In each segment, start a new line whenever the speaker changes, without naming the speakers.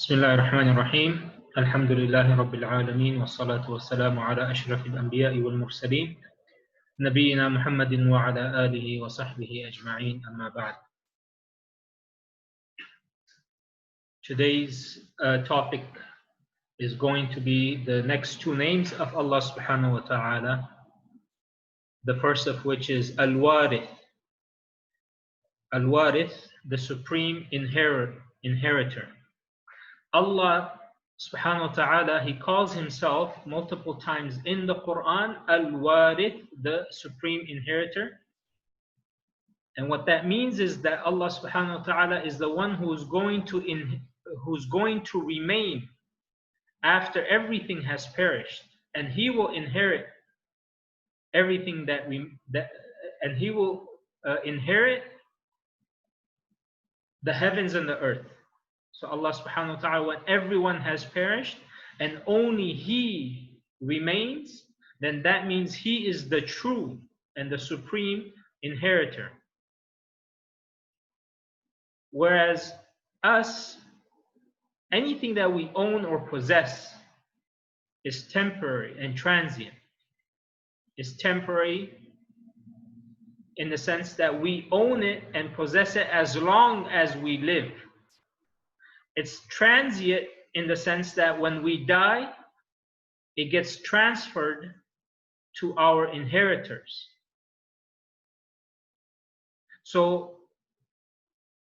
بسم الله الرحمن الرحيم الحمد لله رب العالمين والصلاة والسلام على أشرف الأنبياء والمرسلين نبينا محمد وعلى آله وصحبه أجمعين أما بعد. Today's topic is going to be the next two names of Allah subhanahu wa ta'ala. The first of which is Al-Waarith. Al-Waarith, the supreme inheritor. Allah subhanahu wa ta'ala, he calls himself multiple times in the Quran Al-Waarith, the supreme inheritor. And what that means is that Allah subhanahu wa ta'ala is the one who's going to remain after everything has perished, and he will inherit everything and he will inherit the heavens and the earth. So Allah subhanahu wa ta'ala, when everyone has perished and only he remains, then that means he is the true and the supreme inheritor. Whereas us, anything that we own or possess is temporary and transient. It's temporary in the sense that we own it and possess it as long as we live. It's transient in the sense that when we die, it gets transferred to our inheritors. So,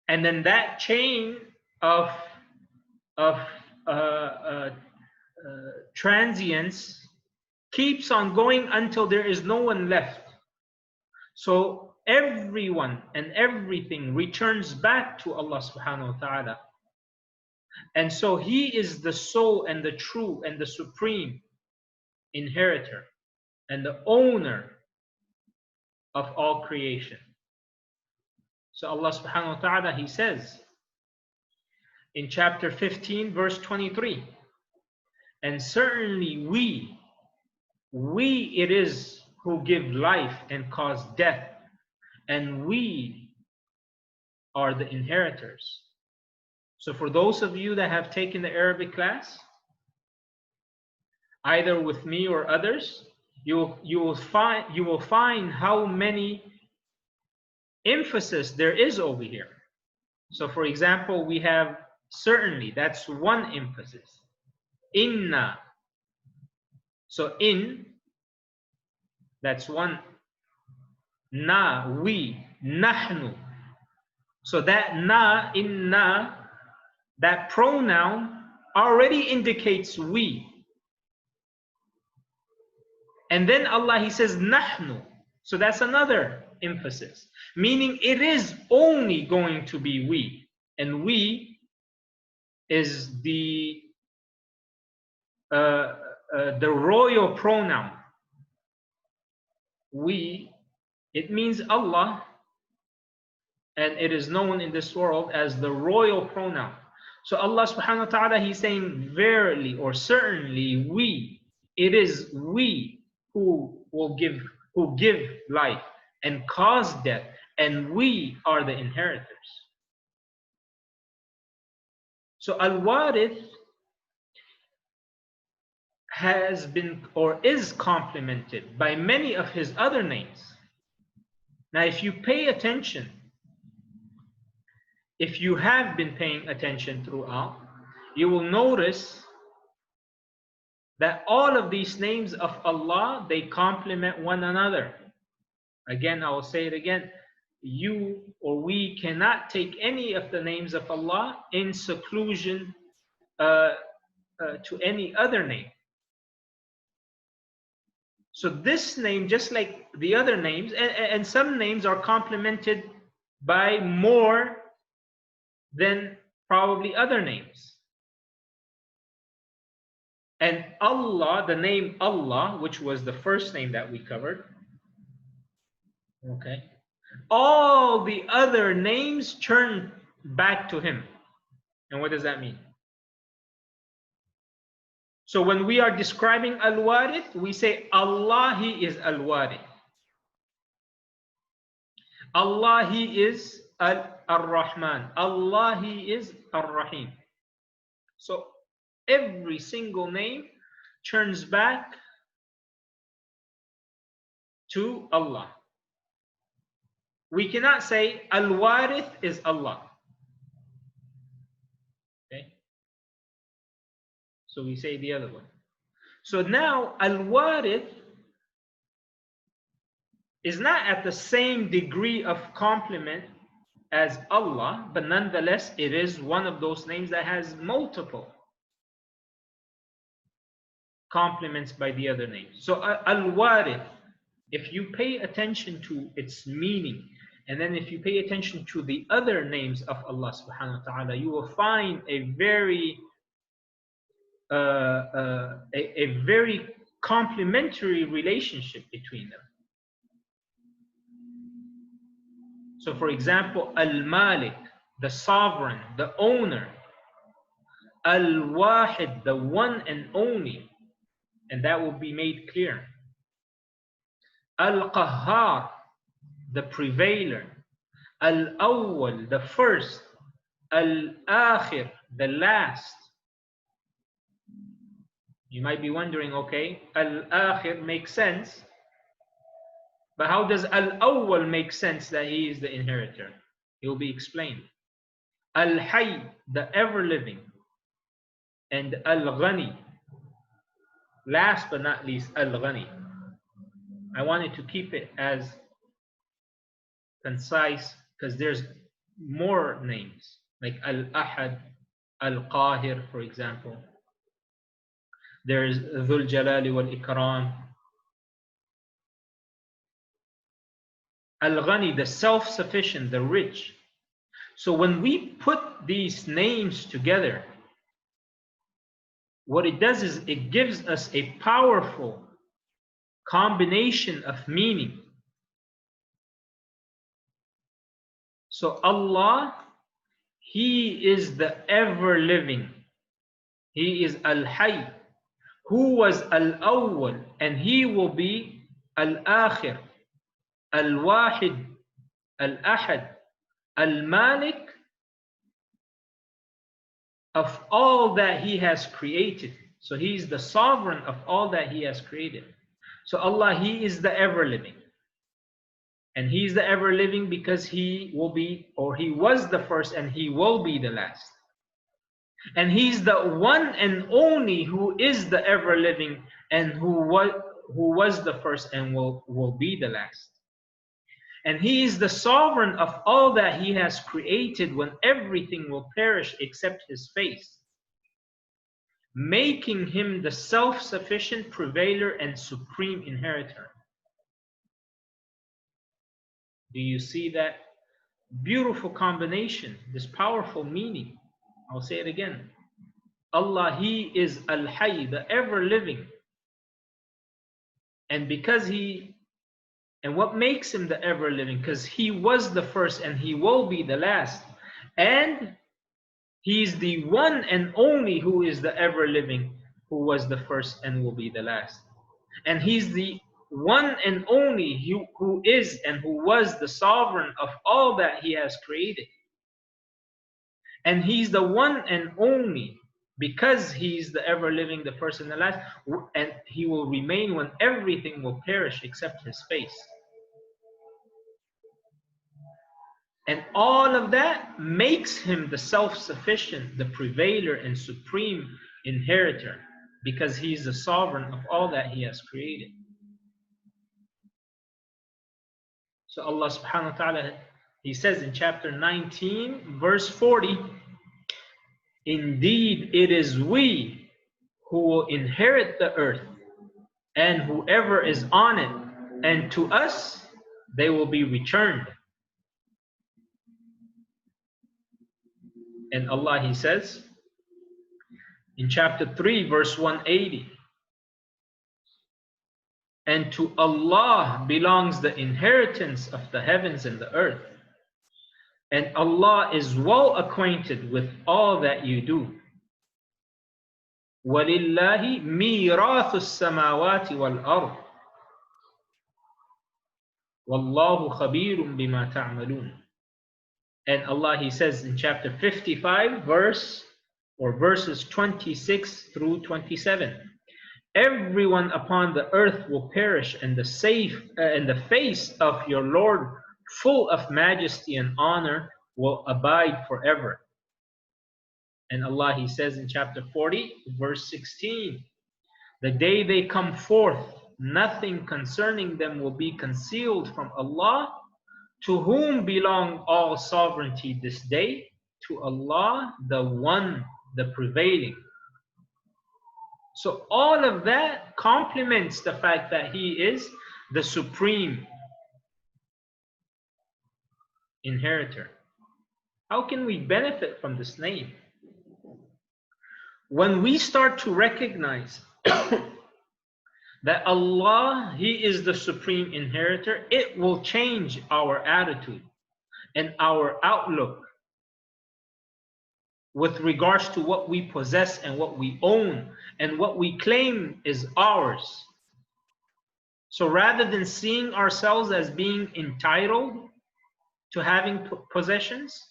and then that chain of transience keeps on going until there is no one left. So everyone and everything returns back to Allah subhanahu wa ta'ala. And so he is the sole and the true and the supreme inheritor and the owner of all creation. So Allah subhanahu wa ta'ala, he says in chapter 15 verse 23, and certainly we it is who give life and cause death, and we are the inheritors. So for those of you that have taken the Arabic class, either with me or others, you will find how many emphasis there is over here. So for example, we have certainly, that's one emphasis. Inna. So in, that's one. Na, we. Nahnu. So that na, inna, that pronoun already indicates we. And then Allah, he says nahnu. So that's another emphasis, meaning it is only going to be we. And we is the royal pronoun. We, it means Allah, and it is known in this world as the royal pronoun. So Allah subhanahu wa ta'ala, he's saying verily or certainly we, it is we who give life and cause death, and we are the inheritors. So Al-Waarith has been or is complemented by many of his other names. Now if you pay attention, if you have been paying attention throughout, you will notice that all of these names of Allah, they complement one another. Again, I will say it again. You or we cannot take any of the names of Allah in seclusion to any other name. So this name, just like the other names, and some names are complemented by more than probably other names. And Allah, the name Allah, which was the first name that we covered, okay, all the other names turn back to him. And what does that mean? So when we are describing Al-Waarith, we say Allah, he is Al-Waarith. Allah, he is Ar-Rahman. Allah, he is Ar-Rahim. So every single name turns back to Allah. We cannot say Al-Waarith is Allah. Okay? So we say the other one. So now Al-Waarith is not at the same degree of compliment as Allah, but nonetheless it is one of those names that has multiple compliments by the other names. So Al-Waarith, if you pay attention to its meaning, and then if you pay attention to the other names of Allah subhanahu wa ta'ala, you will find a very complementary relationship between them. So for example, Al-Malik, the sovereign, the owner. Al-Wahid, the one and only, and that will be made clear. Al-Qahhar, the prevailer. Al-Awwal, the first. Al-Akhir, the last. You might be wondering, okay, Al-Akhir makes sense, but how does Al-Awwal make sense that he is the inheritor? It will be explained. Al-Hayy, the ever-living. And Al-Ghani, last but not least, Al-Ghani. I wanted to keep it as concise because there's more names, like Al-Ahad, Al-Qahir, for example. There's Dhul Jalali wal Ikram. Al-Ghani, the self-sufficient, the rich. So when we put these names together, what it does is it gives us a powerful combination of meaning. So Allah, He is the ever-living. He is Al-Hayy, who was Al-Awwal, and He will be Al-Akhir, Al-Wahid, Al-Ahad, Al-Malik, of all that He has created. So He is the sovereign of all that He has created. So Allah, He is the ever-living. And He's the ever-living because He will be, or He was the first and He will be the last. And He's the one and only who is the ever-living and who was the first and will be the last. And He is the sovereign of all that He has created when everything will perish except His face, making Him the self-sufficient prevailer and supreme inheritor. Do you see that beautiful combination, this powerful meaning? I'll say it again. Allah, He is Al-Hayy, the ever-living. And because and what makes Him the ever-living? Because He was the first and He will be the last. And He's the one and only who is the ever-living, who was the first and will be the last. And He's the one and only who is and who was the sovereign of all that He has created. And He's the one and only because He's the ever-living, the first and the last, and He will remain when everything will perish except His face. And all of that makes Him the self-sufficient, the prevailer and supreme inheritor, because He's the sovereign of all that He has created. So Allah subhanahu wa ta'ala, He says in chapter 19, verse 40, indeed it is we who will inherit the earth and whoever is on it, and to us they will be returned. And Allah, He says in chapter 3, verse 180, and to Allah belongs the inheritance of the heavens and the earth. And Allah is well acquainted with all that you do. وَلِلَّهِ مِيرَاثُ السَّمَاوَاتِ وَالْأَرْضِ وَاللَّهُ خَبِيرٌ بِمَا تَعْمَلُونَ. And Allah, He says in chapter 55, verse or verses 26 through 27. Everyone upon the earth will perish, and the face of your Lord, full of majesty and honor, will abide forever. And Allah, He says in chapter 40, verse 16, the day they come forth, nothing concerning them will be concealed from Allah, to whom belong all sovereignty this day, to Allah, the One, the Prevailing. So all of that complements the fact that He is the supreme inheritor. How can we benefit from this name? When we start to recognize that Allah, He is the supreme inheritor, it will change our attitude and our outlook with regards to what we possess and what we own and what we claim is ours. So rather than seeing ourselves as being entitled to having possessions,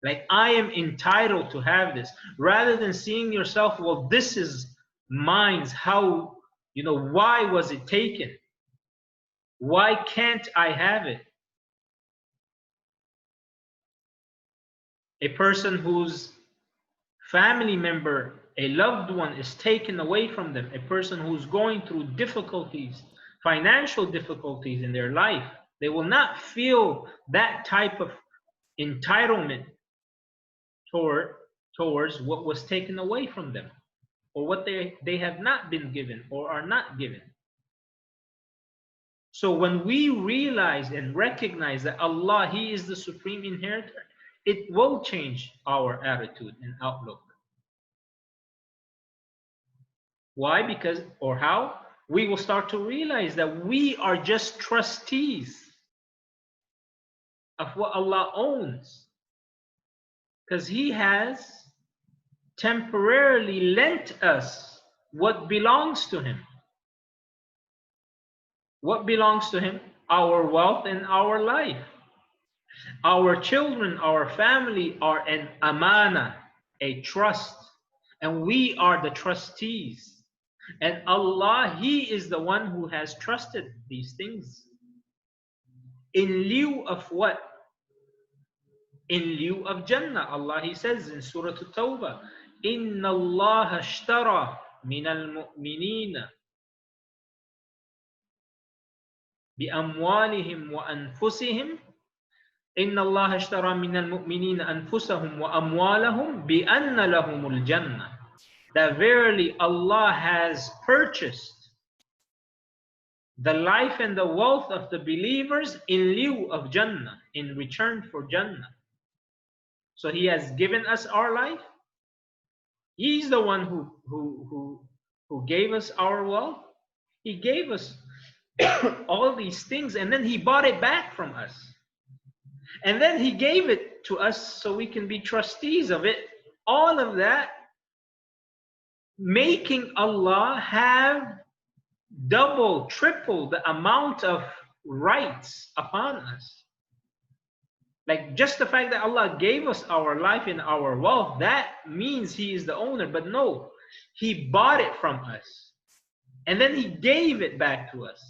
like I am entitled to have this, rather than seeing yourself, well, this is mine, how, why was it taken? Why can't I have it? A person whose family member, a loved one, is taken away from them, a person who's going through difficulties, financial difficulties in their life, they will not feel that type of entitlement towards what was taken away from them, or what they have not been given or are not given. So when we realize and recognize that Allah, He is the supreme inheritor, it will change our attitude and outlook. Why? Because, or how? We will start to realize that we are just trustees of what Allah owns, because He has temporarily lent us what belongs to Him. What belongs to Him? Our wealth and our life. Our children, our family are an amana, a trust, and we are the trustees. And Allah, He is the one who has trusted these things. In lieu of what? In lieu of Jannah. Allah, He says in Surah At-Tawbah, إِنَّ اللَّهَ اشْتَرَى مِنَ الْمُؤْمِنِينَ بِأَمْوَالِهِمْ وَأَنفُسِهِمْ إِنَّ اللَّهَ اشْتَرَى مِنَ الْمُؤْمِنِينَ أَنفُسَهُمْ وَأَمْوَالَهُمْ بِأَنَّ لَهُمُ الْجَنَّةِ. That verily Allah has purchased the life and the wealth of the believers in lieu of Jannah, in return for Jannah. So He has given us our life. He's the one who gave us our wealth. He gave us all these things, and then He bought it back from us. And then He gave it to us so we can be trustees of it. All of that, making Allah have double, triple the amount of rights upon us. Like just the fact that Allah gave us our life and our wealth, that means He is the owner. But no, He bought it from us. And then He gave it back to us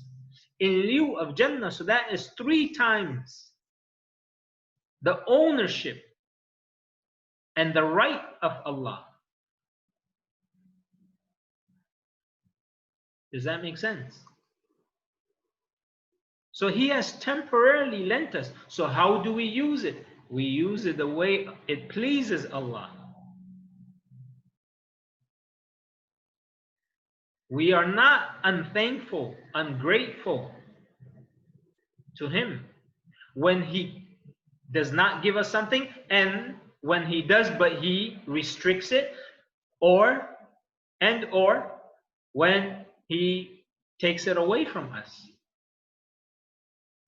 in lieu of Jannah. So that is 3 times the ownership and the right of Allah. Does that make sense? So He has temporarily lent us. So how do we use it? We use it the way it pleases Allah. We are not unthankful, ungrateful to Him when He does not give us something, and when He does but He restricts it, or when He takes it away from us.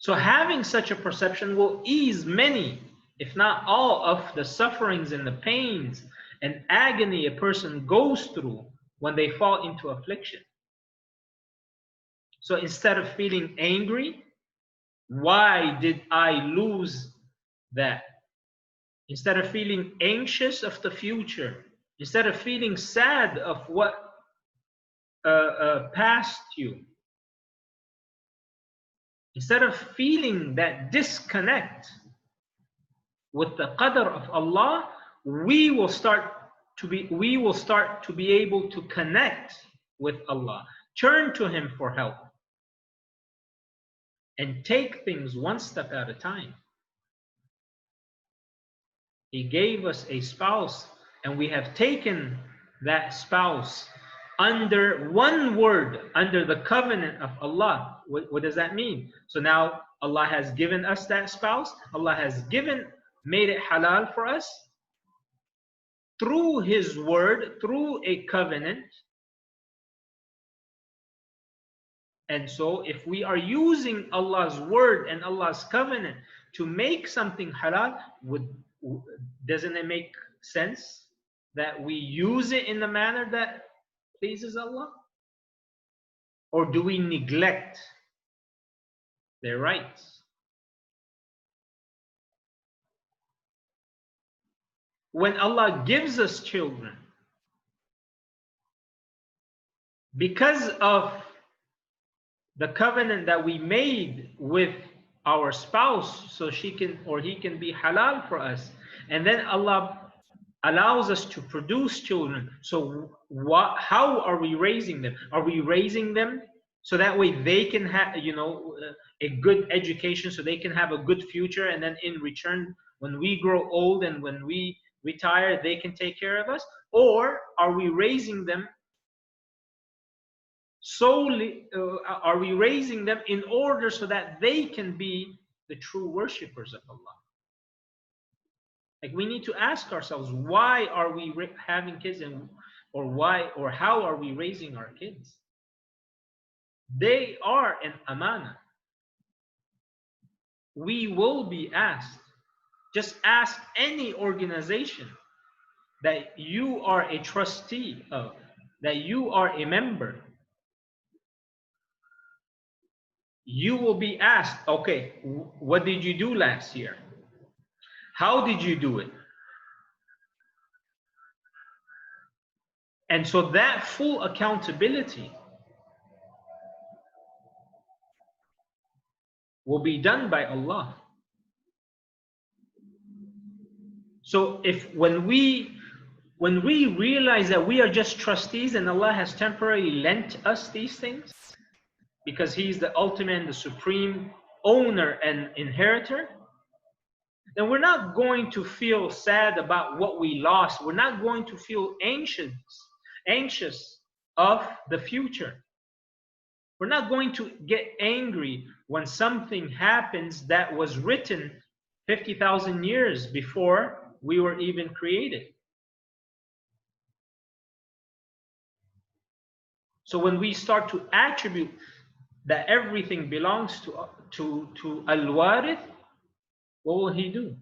So having such a perception will ease many, if not all, of the sufferings and the pains and agony a person goes through when they fall into affliction. So instead of feeling angry, why did I lose that? Instead of feeling anxious of the future, Instead of feeling sad of what passed you, instead of feeling that disconnect with the qadr of Allah, we will start to be able to connect with Allah, turn to Him for help, and take things one step at a time. He gave us a spouse, and we have taken that spouse under one word, under the covenant of Allah. What does that mean? So now Allah has given us that spouse. Allah has made it halal for us through His word, through a covenant. And so if we are using Allah's word and Allah's covenant to make something halal, doesn't it make sense that we use it in the manner that pleases Allah? Or do we neglect their rights? When Allah gives us children, because of the covenant that we made with our spouse, so she can or he can be halal for us, and then Allah allows us to produce children. So how are we raising them? Are we raising them so that way they can have, a good education, so they can have a good future, and then in return, when we grow old and when we retire, they can take care of us? Or are we raising them solely, are we raising them in order so that they can be the true worshippers of Allah? Like, we need to ask ourselves, why are we having kids, or how are we raising our kids? They are an amana. We will be asked. Just ask any organization that you are a trustee of, that you are a member. You will be asked, okay, what did you do last year? How did you do it? And so that full accountability will be done by Allah. So when we realize that we are just trustees and Allah has temporarily lent us these things because He's the ultimate and the supreme owner and inheritor, then we're not going to feel sad about what we lost. We're not going to feel anxious of the future. We're not going to get angry when something happens that was written 50,000 years before we were even created. So when we start to attribute that everything belongs to Al-Waarith, what will He do?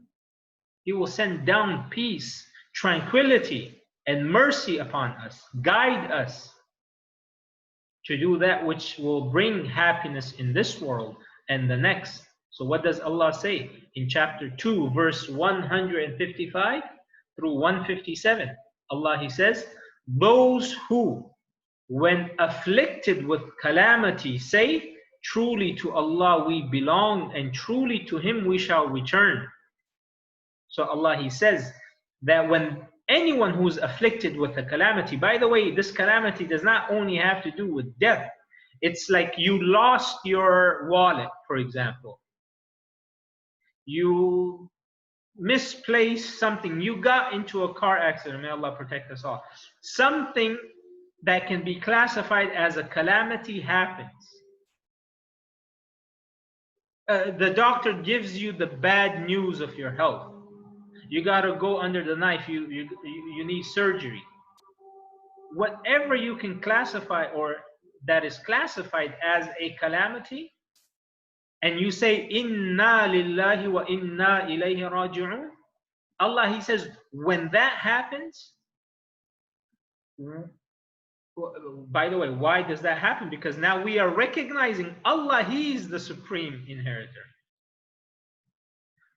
He will send down peace, tranquility, and mercy upon us, guide us to do that which will bring happiness in this world and the next. So what does Allah say in chapter 2, verse 155 through 157? Allah, He says, those who, when afflicted with calamity, say, truly to Allah we belong, and truly to Him we shall return. So Allah, He says that when anyone who's afflicted with a calamity, by the way, this calamity does not only have to do with death. It's like you lost your wallet, for example. You misplaced something. You got into a car accident. May Allah protect us all. Something that can be classified as a calamity happens. The doctor gives you the bad news of your health. You got to go under the knife. You need surgery. Whatever you can classify or that is classified as a calamity, and you say, Inna lillahi wa inna ilayhi raji'un, Allah, He says, when that happens, by the way, why does that happen? Because now we are recognizing Allah, He is the supreme inheritor.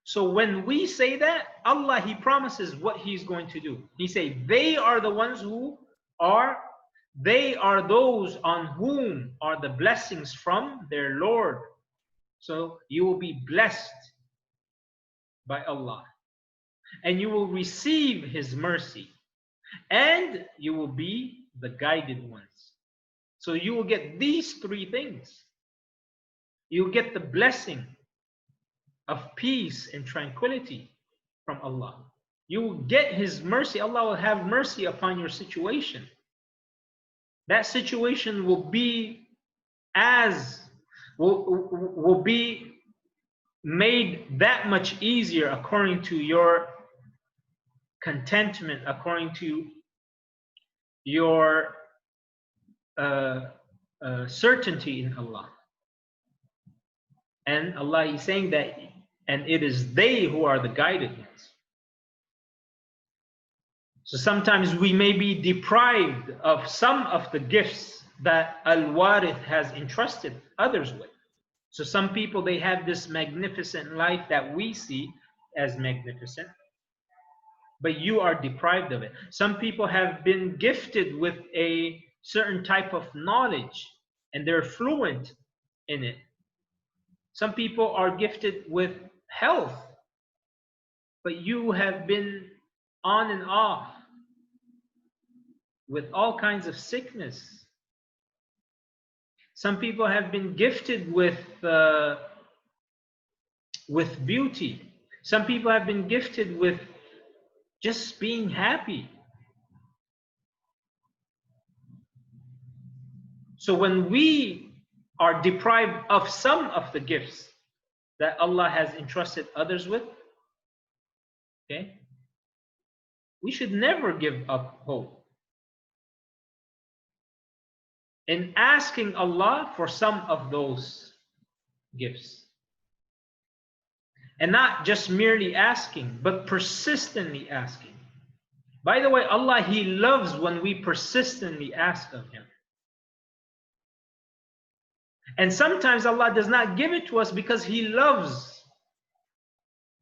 So when we say that, Allah, He promises what He's going to do. He say, they are the ones they are those on whom are the blessings from their Lord. So you will be blessed by Allah, and you will receive His mercy, and you will be the guided ones. So you will get these three things. You will get the blessing of peace and tranquility from Allah. You will get His mercy. Allah will have mercy upon your situation. That situation will be will be made that much easier according to your contentment, according to your certainty in Allah. And Allah is saying that, and it is they who are the guided ones. So sometimes we may be deprived of some of the gifts that Al-Waarith has entrusted others with. So some people, they have this magnificent life that we see as magnificent, but you are deprived of it. Some people have been gifted with a certain type of knowledge and they're fluent in it. Some people are gifted with health, but you have been on and off with all kinds of sickness. Some people have been gifted with beauty. Some people have been gifted with just being happy. So when we are deprived of some of the gifts that Allah has entrusted others with, okay, we should never give up hope in asking Allah for some of those gifts. And not just merely asking, but persistently asking. By the way, Allah, He loves when we persistently ask of Him. And sometimes Allah does not give it to us because He loves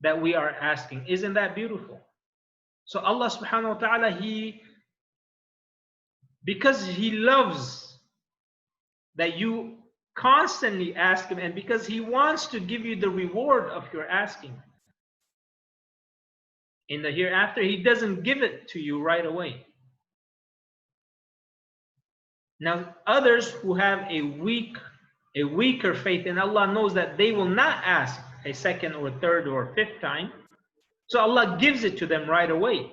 that we are asking. Isn't that beautiful? So Allah subhanahu wa ta'ala, because He loves that you constantly ask Him, and because He wants to give you the reward of your asking in the hereafter, He doesn't give it to you right away. Now, others who have a weaker faith in Allah knows that they will not ask a second or third or fifth time, so Allah gives it to them right away,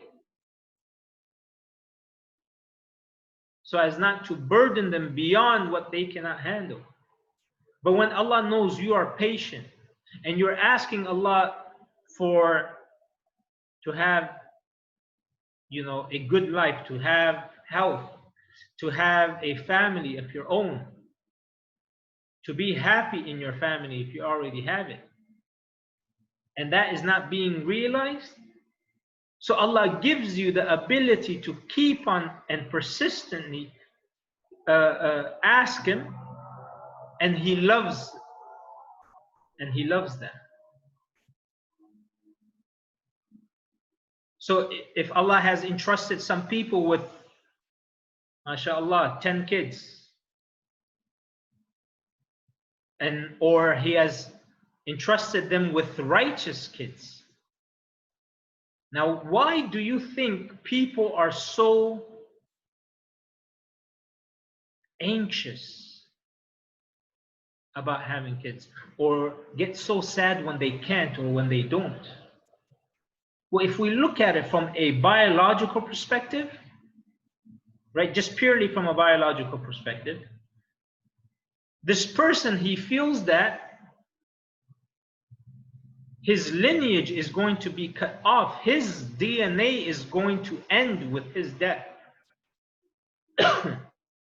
so as not to burden them beyond what they cannot handle. But when Allah knows you are patient and you're asking Allah to have, a good life, to have health, to have a family of your own, to be happy in your family if you already have it, and that is not being realized, so Allah gives you the ability to keep on and persistently ask Him, and He loves that. So if Allah has entrusted some people with, mashallah, 10 kids, or He has entrusted them with righteous kids, now why do you think people are so anxious about having kids, or get so sad when they can't or when they don't? Well, if we look at it from a biological perspective, right, just purely from a biological perspective, this person, he feels that his lineage is going to be cut off. His DNA is going to end with his death.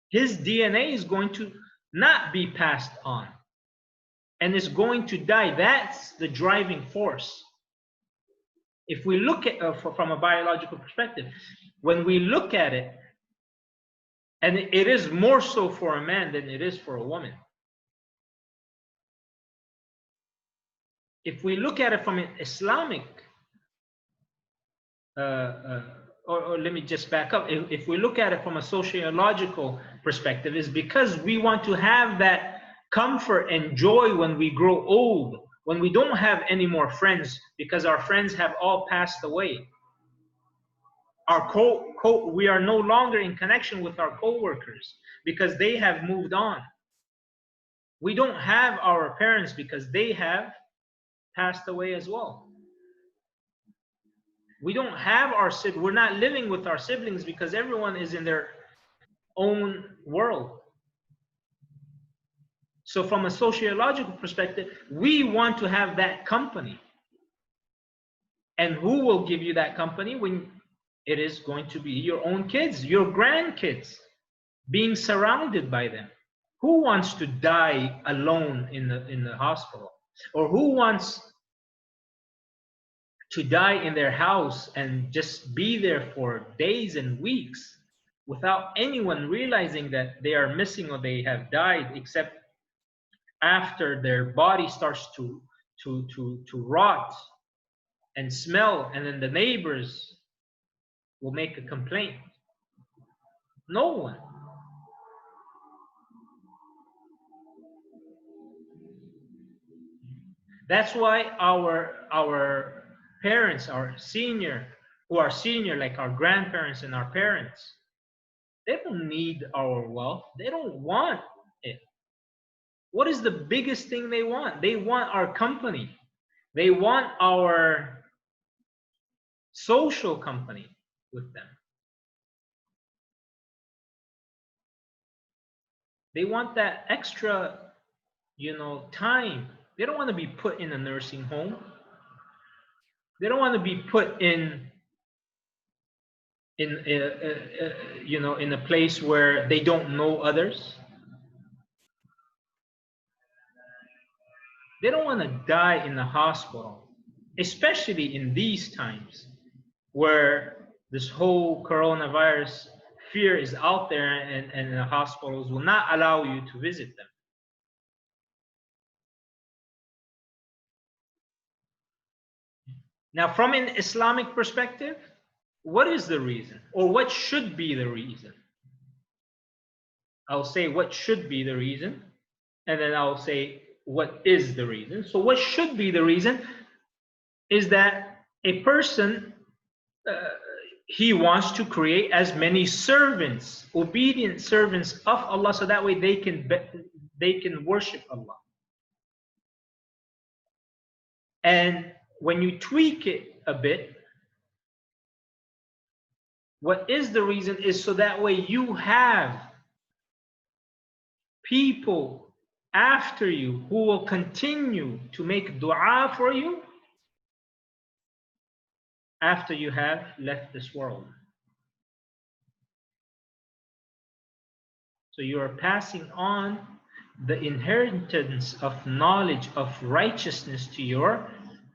His DNA is going to not be passed on and is going to die. That's the driving force. If we look at from a biological perspective, when we look at it, and it is more so for a man than it is for a woman. if we look at it from an Islamic, uh, uh, or let me just back up. If we look at it from a sociological perspective, is because we want to have that comfort and joy when we grow old, when we don't have any more friends because our friends have all passed away. We are no longer in connection with our co-workers because they have moved on. We don't have our parents because they have passed away as well. We don't have our siblings. We're not living with our siblings because everyone is in their own world. So from a sociological perspective, we want to have that company. And who will give you that company? When it is going to be your own kids, your grandkids, being surrounded by them. Who wants to die alone in the hospital? Or who wants to die in their house and just be there for days and weeks without anyone realizing that they are missing or they have died, except after their body starts to rot and smell, and then the neighbors will make a complaint? No one. That's why our parents, who are senior, like our grandparents and our parents, they don't need our wealth. They don't want it. What is the biggest thing they want? They want our company. They want our social company with them. They want that extra, time. They don't want to be put in a nursing home. They don't want to be put in a place where they don't know others. They don't want to die in the hospital, especially in these times where this whole coronavirus fear is out there, and the hospitals will not allow you to visit them. Now, from an Islamic perspective, what is the reason, or what should be the reason? I'll say what should be the reason, and then I'll say what is the reason. So what should be the reason is that a person, he wants to create as many servants, obedient servants of Allah, so that way they can worship Allah. And when you tweak it a bit, what is the reason is so that way you have people after you who will continue to make dua for you after you have left this world. So you are passing on the inheritance of knowledge of righteousness to your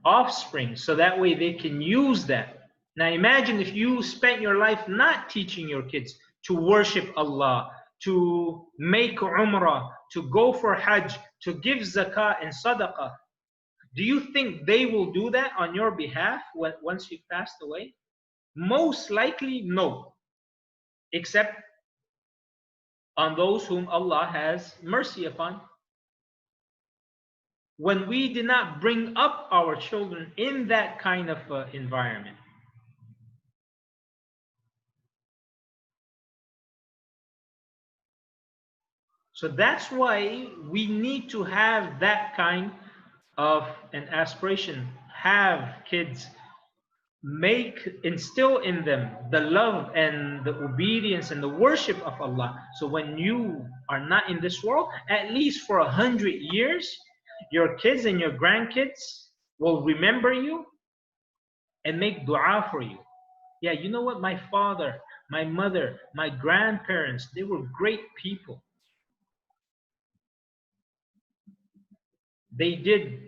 offspring, so that way they can use that. Now imagine if you spent your life not teaching your kids to worship Allah, to make umrah, to go for hajj, to give zakah and sadaqah. Do you think they will do that on your behalf once you've passed away? Most likely no, except on those whom Allah has mercy upon. When we did not bring up our children in that kind of environment. So that's why we need to have that kind of an aspiration. Have kids, instill in them the love and the obedience and the worship of Allah. So when you are not in this world, at least for 100 years, your kids and your grandkids will remember you and make dua for you. Yeah, you know what? My father, my mother, my grandparents, they were great people. They did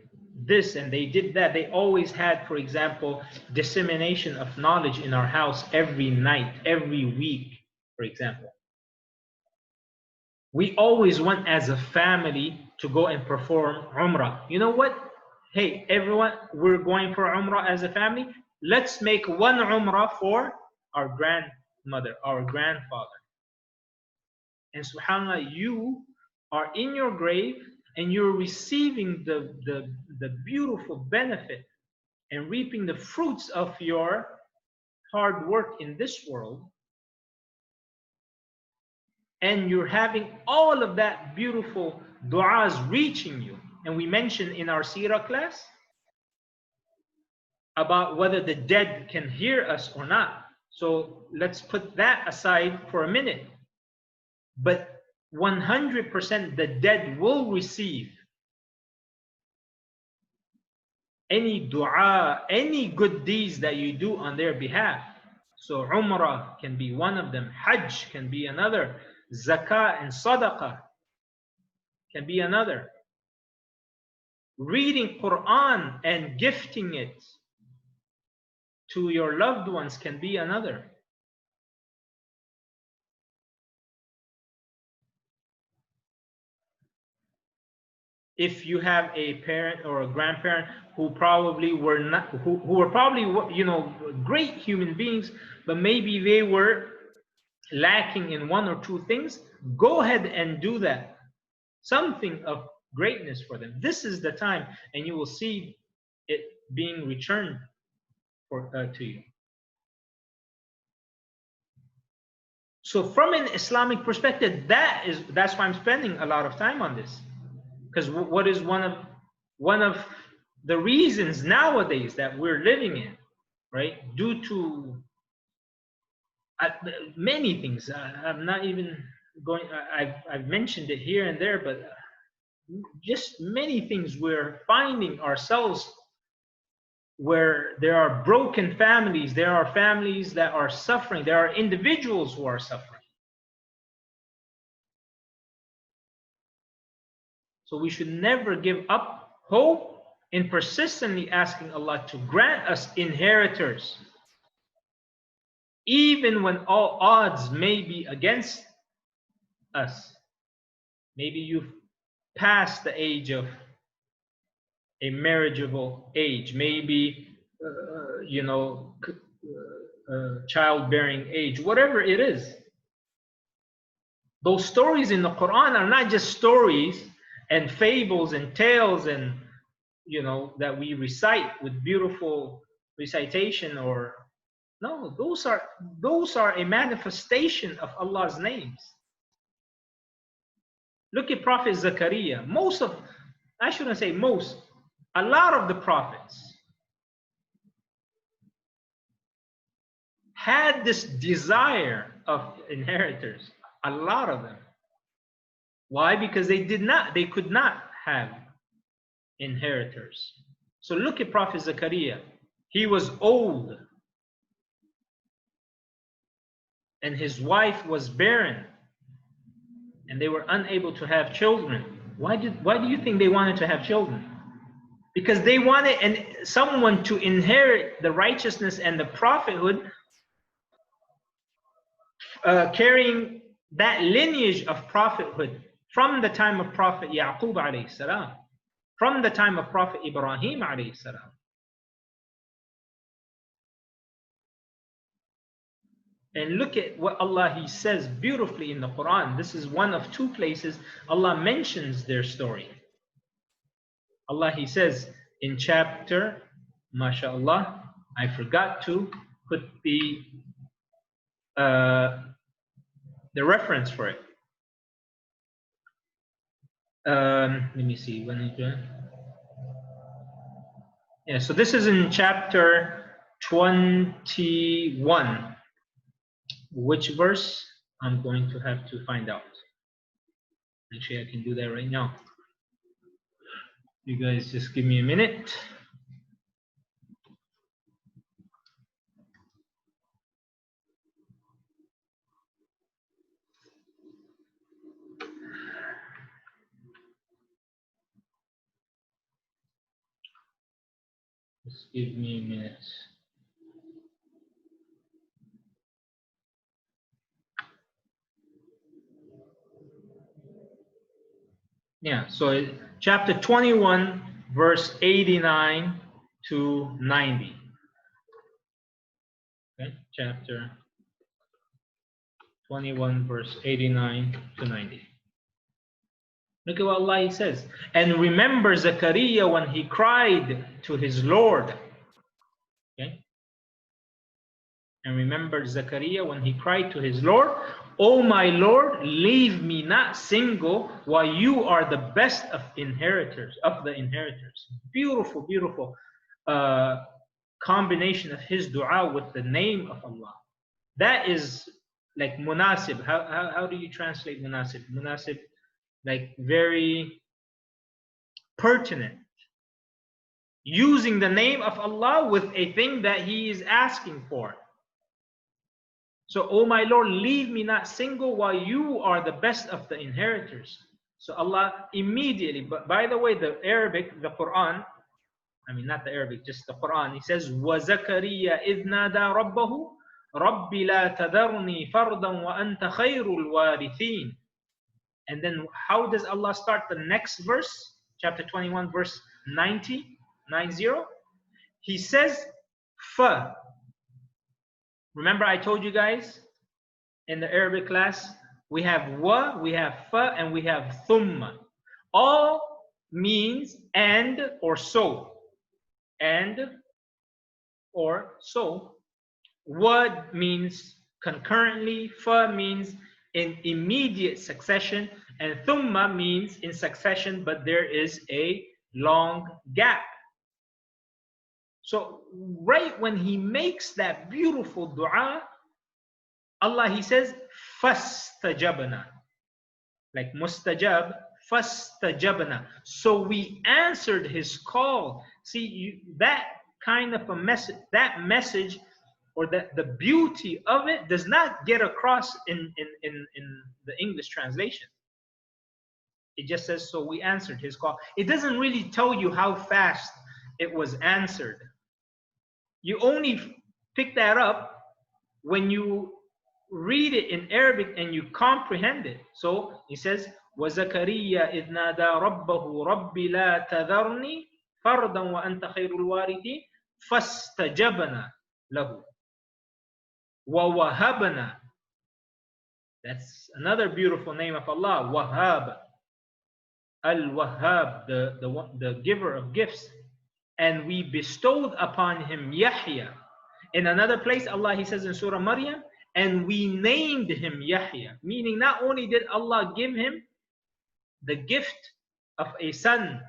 this and they did that. They always had, for example, dissemination of knowledge in our house every night, every week, for example. We always went as a family to go and perform Umrah. You know what? hey, everyone, we're going for Umrah as a family. Let's make one Umrah for our grandmother, our grandfather. And subhanAllah, you are in your grave and you're receiving the beautiful benefit and reaping the fruits of your hard work in this world. And you're having all of that beautiful du'as reaching you. And we mentioned in our seerah class about whether the dead can hear us or not. So let's put that aside for a minute. But 100% the dead will receive any dua, any good deeds that you do on their behalf. So Umrah can be one of them, Hajj can be another, Zakah and Sadaqah can be another. Reading Quran and gifting it to your loved ones can be another. If you have a parent or a grandparent who probably were not, who were probably, you know, great human beings, but maybe they were lacking in one or two things, go ahead and do that. Something of greatness for them. This is the time, and you will see it being returned to you. So from an Islamic perspective, that's why I'm spending a lot of time on this. Because what is one of the reasons nowadays that we're living in, right? Due to many things. I'm not even going. I've mentioned it here and there, but just many things. We're finding ourselves where there are broken families. There are families that are suffering. There are individuals who are suffering. So we should never give up hope in persistently asking Allah to grant us inheritors, even when all odds may be against us. Maybe you've passed the age of a marriageable age, maybe childbearing age, whatever it is. Those stories in the Quran are not just stories and fables and tales and that we recite with beautiful recitation, or no, those are a manifestation of Allah's names. Look at Prophet Zakaria. A lot of the prophets had this desire of inheritors. A lot of them. Why? Because they could not have inheritors. So look at Prophet Zakaria. He was old and his wife was barren and they were unable to have children. Why do you think they wanted to have children? Because they wanted someone to inherit the righteousness and the prophethood, carrying that lineage of prophethood from the time of Prophet Yaqub alayhi salam, from the time of Prophet Ibrahim alayhi salam. And look at what Allah, He says beautifully in the Quran. This is one of two places Allah mentions their story. Allah, He says in chapter, mashallah, I forgot to put the reference for it. Let me see. Yeah, so this is in chapter 21. Which verse? I'm going to have to find out. Actually, I can do that right now. You guys just give me a minute. Just give me a minute. Yeah, so chapter 21, verse 89 to 90. Okay, chapter 21, verse 89 to 90. Look at what Allah says. And remember Zakaria when he cried to his Lord. Okay. And remember Zakaria when he cried to his Lord, "O my Lord, leave me not single, while you are the best of inheritors, of the inheritors." Beautiful, beautiful combination of his dua with the name of Allah. That is like munasib. How do you translate munasib? Munasib, like very pertinent. Using the name of Allah with a thing that he is asking for. So, "O my Lord, leave me not single, while you are the best of the inheritors." So Allah immediately, but by the way, the Arabic, the Quran, I mean not the Arabic, just the Quran, he says, وَزَكَرِيَّا إِذْ نَادَى رَبَّهُ رَبِّ لَا تَذَرْنِي فَرْدًا وَأَنْتَ خَيْرُ الْوَارِثِينَ. And then how does Allah start the next verse? Chapter 21, verse 90. He says, fa. Remember I told you guys in the Arabic class, we have wa, we have fa, and we have thumma. All means and or so. And or so. Wa means concurrently, fa means in immediate succession, and thumma means in succession, but there is a long gap. So right when he makes that beautiful dua, Allah, he says, fastajabna. Like mustajab, fastajabna. So we answered his call. See, that kind of a message, that message, or the beauty of it does not get across in the English translation. It just says, so we answered his call. It doesn't really tell you how fast it was answered. You only pick that up when you read it in Arabic and you comprehend it. So he says, وَزَكَرِيَّا إِذْ نَادَى رَبَّهُ رَبِّ لَا تَذَرْنِي فَرْدًا وَأَنْتَ خَيْرُ الْوَارِثِينَ فَاسْتَجَبْنَا لَهُ وَوَهَبْنَا. That's another beautiful name of Allah, Wahhab. Al-Wahhab, the giver of gifts. And we bestowed upon him Yahya. In another place, Allah, he says in Surah Maryam, and we named him Yahya. Meaning not only did Allah give him the gift of a son,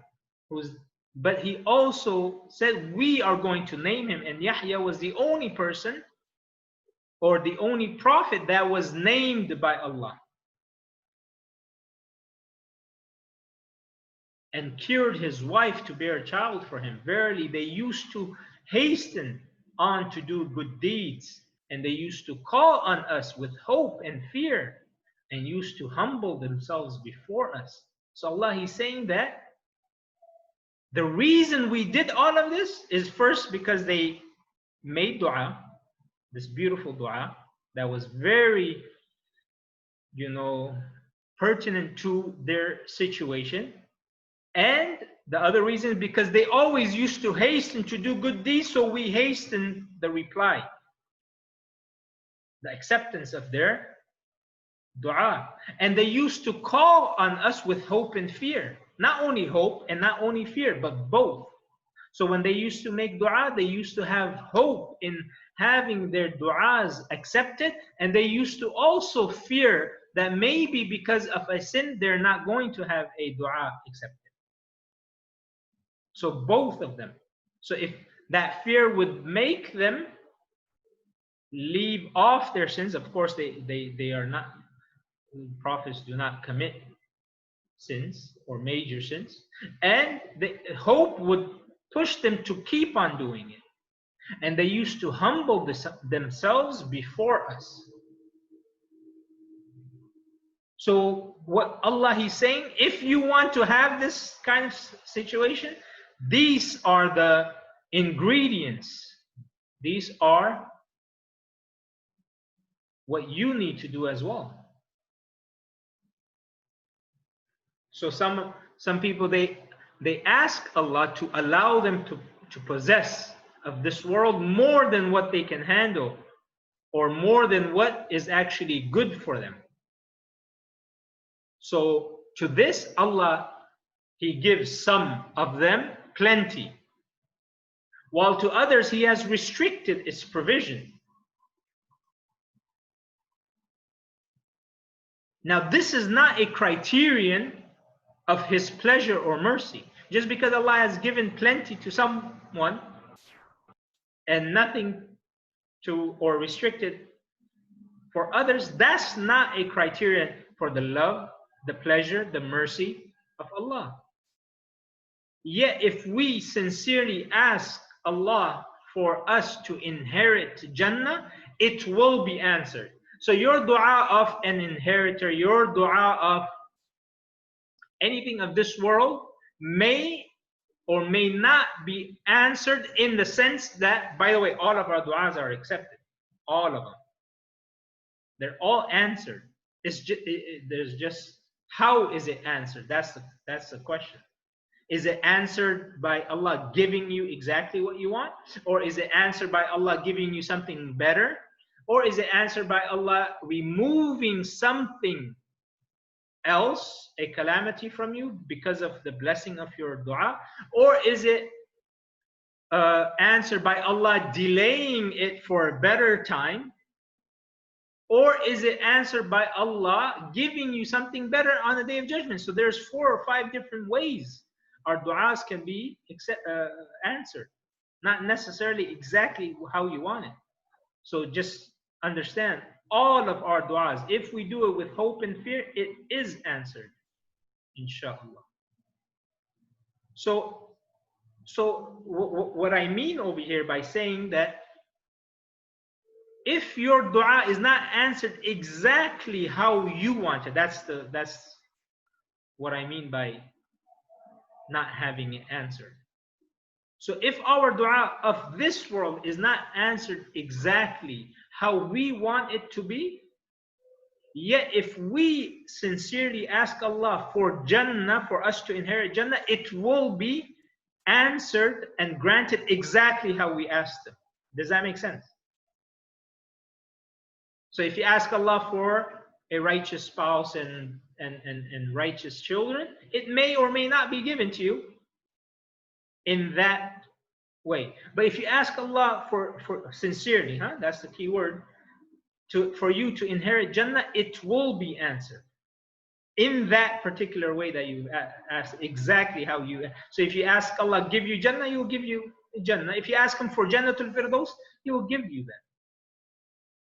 but he also said we are going to name him. And Yahya was the only person or the only prophet that was named by Allah. And cured his wife to bear a child for him. Verily, they used to hasten on to do good deeds, and they used to call on us with hope and fear, and used to humble themselves before us. So Allah, he's saying that the reason we did all of this is first because they made dua, this beautiful dua that was very, pertinent to their situation. And the other reason is because they always used to hasten to do good deeds, so we hasten the reply, the acceptance of their dua. And they used to call on us with hope and fear. Not only hope and not only fear, but both. So when they used to make dua, they used to have hope in having their duas accepted, and they used to also fear that maybe because of a sin, they're not going to have a dua accepted. So both of them. So if that fear would make them leave off their sins, of course they are not, prophets do not commit sins or major sins, and the hope would push them to keep on doing it. And they used to humble themselves before us. So what Allah, he's saying, if you want to have this kind of situation, these are the ingredients. These are what you need to do as well. So some people, they They ask Allah to allow them to possess of this world more than what they can handle, or more than what is actually good for them. So to this, Allah, He gives some of them plenty, while to others He has restricted its provision. Now, this is not a criterion of His pleasure or mercy. Just because Allah has given plenty to someone and nothing to or restricted for others, that's not a criterion for the love, the pleasure, the mercy of Allah. Yet if we sincerely ask Allah for us to inherit Jannah, it will be answered. So your dua of an inheritor, your dua of anything of this world may or may not be answered, in the sense that, by the way, all of our du'as are accepted. All of them. They're all answered. It's just, there's just, how is it answered? That's the question. Is it answered by Allah giving you exactly what you want? Or is it answered by Allah giving you something better? Or is it answered by Allah removing something else, a calamity from you, because of the blessing of your dua? Or is it answered by Allah delaying it for a better time? Or is it answered by Allah giving you something better on the Day of Judgment? So there's 4 or 5 different ways our du'as can be answered. Not necessarily exactly how you want it. So just understand, all of our du'as, if we do it with hope and fear, it is answered, inshallah. So what I mean over here by saying that if your dua is not answered exactly how you want it, that's what I mean by not having it answered. So if our dua of this world is not answered exactly how we want it to be, yet if we sincerely ask Allah for Jannah, for us to inherit Jannah, it will be answered and granted exactly how we asked Him. Does that make sense? So if you ask Allah for a righteous spouse and righteous children, it may or may not be given to you in that way. But if you ask Allah for sincerely, that's the key word, for you to inherit Jannah, it will be answered in that particular way that you asked, exactly how you. So if you ask Allah give you Jannah, He will give you Jannah. If you ask Him for Jannatul Firdaus, He will give you that.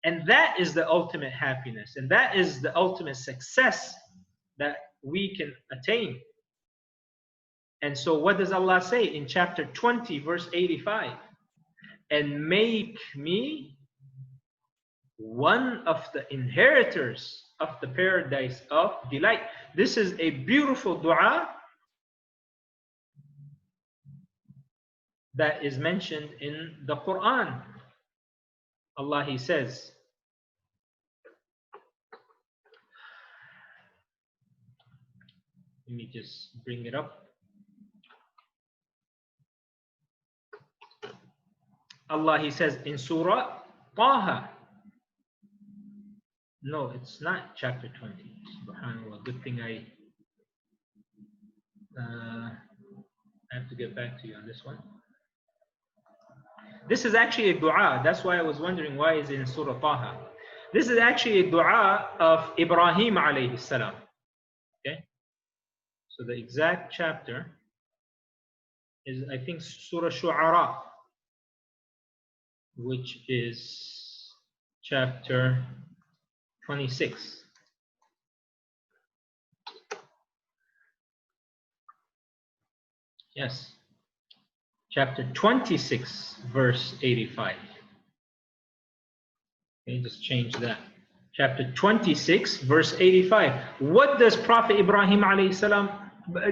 And that is the ultimate happiness, and that is the ultimate success that we can attain. And so what does Allah say in chapter 20, verse 85? And make me one of the inheritors of the paradise of delight. This is a beautiful dua that is mentioned in the Quran. Allah, He says, let me just bring it up. Allah, He says in Surah Taha. No, it's not chapter 20. Subhanallah. Good thing I have to get back to you on this one. This is actually a dua. That's why I was wondering why is it in Surah Taha. This is actually a dua of Ibrahim alayhi salam. Okay? So the exact chapter is, I think, Surah Shu'ara, which is chapter 26. Yes. Chapter 26, verse 85. Okay, just change that. Chapter 26, verse 85. What does Prophet Ibrahim alayhi salam,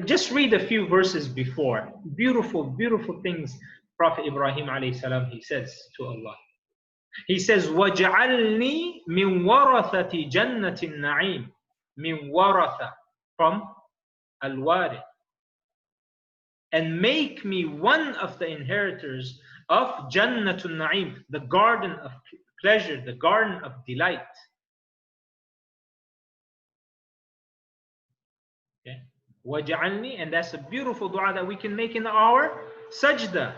just read a few verses before. Beautiful, beautiful things Prophet Ibrahim alayhi salam, he says to Allah. He says, وَجْعَلْنِي مِنْ وَرَثَةِ جَنَّةِ النَّعِيمِ. Min waratha, from Al-Waarith. and make me one of the inheritors of Jannatul Na'im, the garden of pleasure, the garden of delight. Okay. وَجَعَلْنِي, and that's a beautiful dua that we can make in our sajda,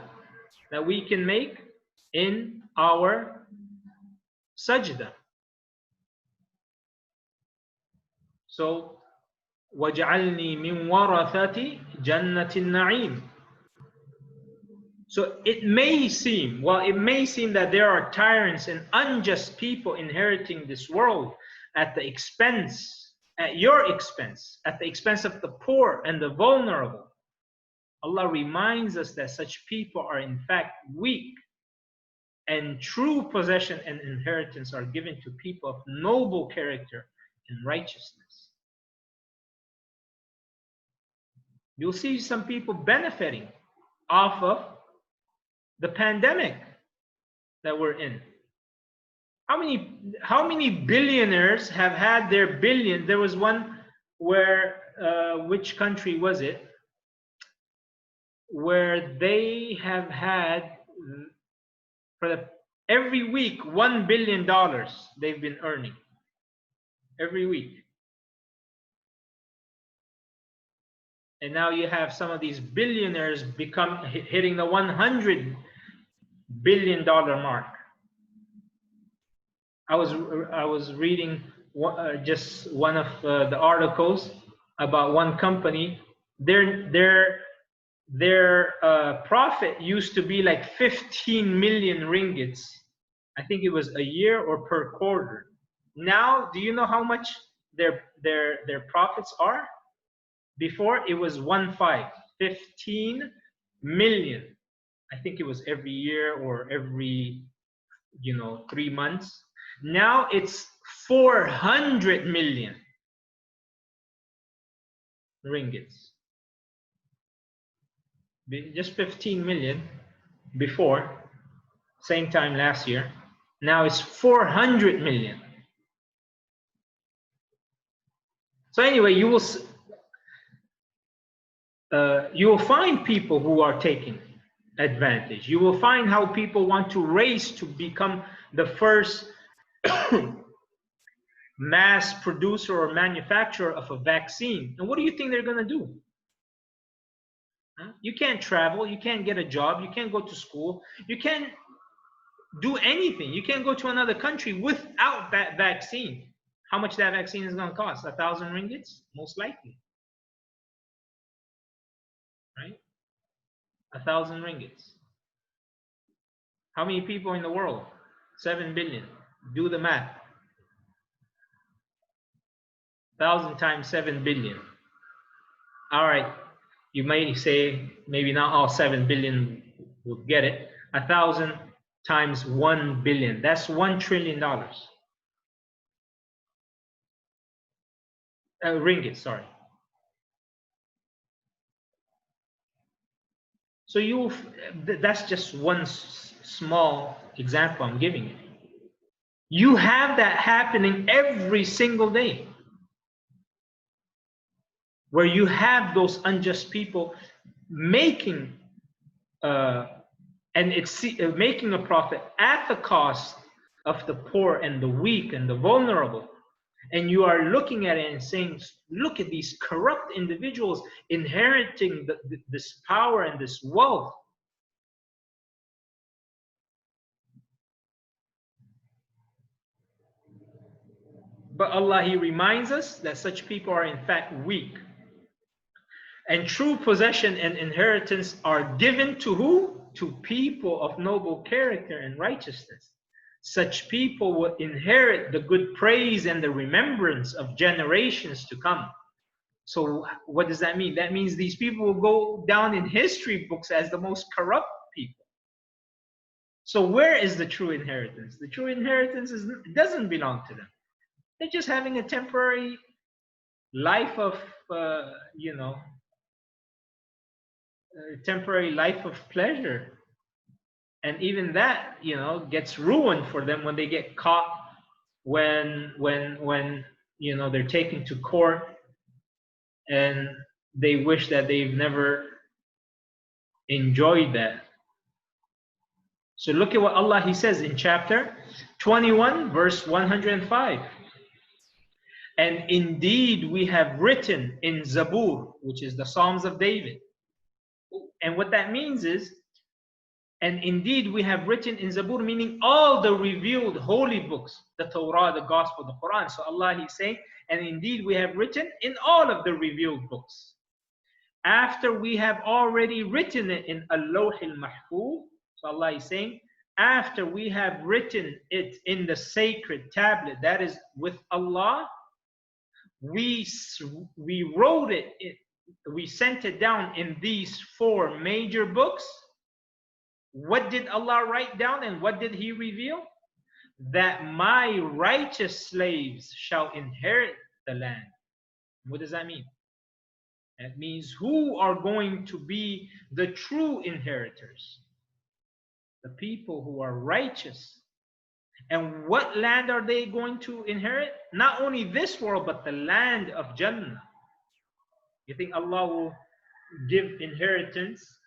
that we can make in our sajda. So, وَجَعَلْنِي مِنْ وَرَثَةِ جَنَّةِ النَّعِيمِ. So it may seem that there are tyrants and unjust people inheriting this world at the expense, at your expense, at the expense of the poor and the vulnerable. Allah reminds us that such people are in fact weak, and true possession and inheritance are given to people of noble character and righteousness. You'll see some people benefiting off of the pandemic that we're in. How many billionaires have had their billion? There was one where, which country was it? Where they have had, every week, $1 billion they've been earning. Every week. And now you have some of these billionaires hitting the $100 billion mark. I was reading just one of the articles about one company. Their profit used to be like 15 million ringgits. I think it was a year or per quarter. Now, do you know how much their profits are? Before it was 15 million. I think it was every year or every 3 months. Now it's 400 million ringgits. Just 15 million before, same time last year. Now it's 400 million. So anyway, you will find people who are taking advantage. You will find how people want to race to become the first mass producer or manufacturer of a vaccine. And what do you think they're going to do? You can't travel, you can't get a job, you can't go to school, you can't do anything. You can't go to another country without that vaccine. How much that vaccine is going to cost? 1,000 ringgits? Most likely. Right? 1,000 ringgits. How many people in the world? 7 billion. Do the math. 1,000 times 7 billion. All right. You may say maybe not all 7 billion would get it. 1,000 times 1 billion. That's $1 trillion. Ringgit, sorry. So that's just one small example I'm giving you. You have that happening every single day, where you have those unjust people making making a profit at the cost of the poor and the weak and the vulnerable. And you are looking at it and saying, look at these corrupt individuals inheriting this power and this wealth. But Allah, He reminds us that such people are in fact weak. And true possession and inheritance are given to who? To people of noble character and righteousness. Such people will inherit the good praise and the remembrance of generations to come. So what does that mean? That means these people will go down in history books as the most corrupt people. So where is the true inheritance? The true inheritance doesn't belong to them. They're just having a temporary life of, temporary life of pleasure. And even that, gets ruined for them when they get caught, when they're taken to court and they wish that they've never enjoyed that. So look at what Allah He says in chapter 21, verse 105. And indeed we have written in Zabur, which is the Psalms of David. And what that means is, and indeed we have written in Zabur, meaning all the revealed holy books, the Torah, the Gospel, the Quran. So Allah He's saying, and indeed we have written in all of the revealed books. After we have already written it in Al-Lawh Al-Mahfuz, so Allah is saying, after we have written it in the sacred tablet, that is with Allah, we wrote it, we sent it down in these 4 major books. What did Allah write down and what did He reveal? That my righteous slaves shall inherit the land. What does that mean? That means who are going to be the true inheritors? The people who are righteous. And what land are they going to inherit? Not only this world, but the land of Jannah. You think Allah will give inheritance?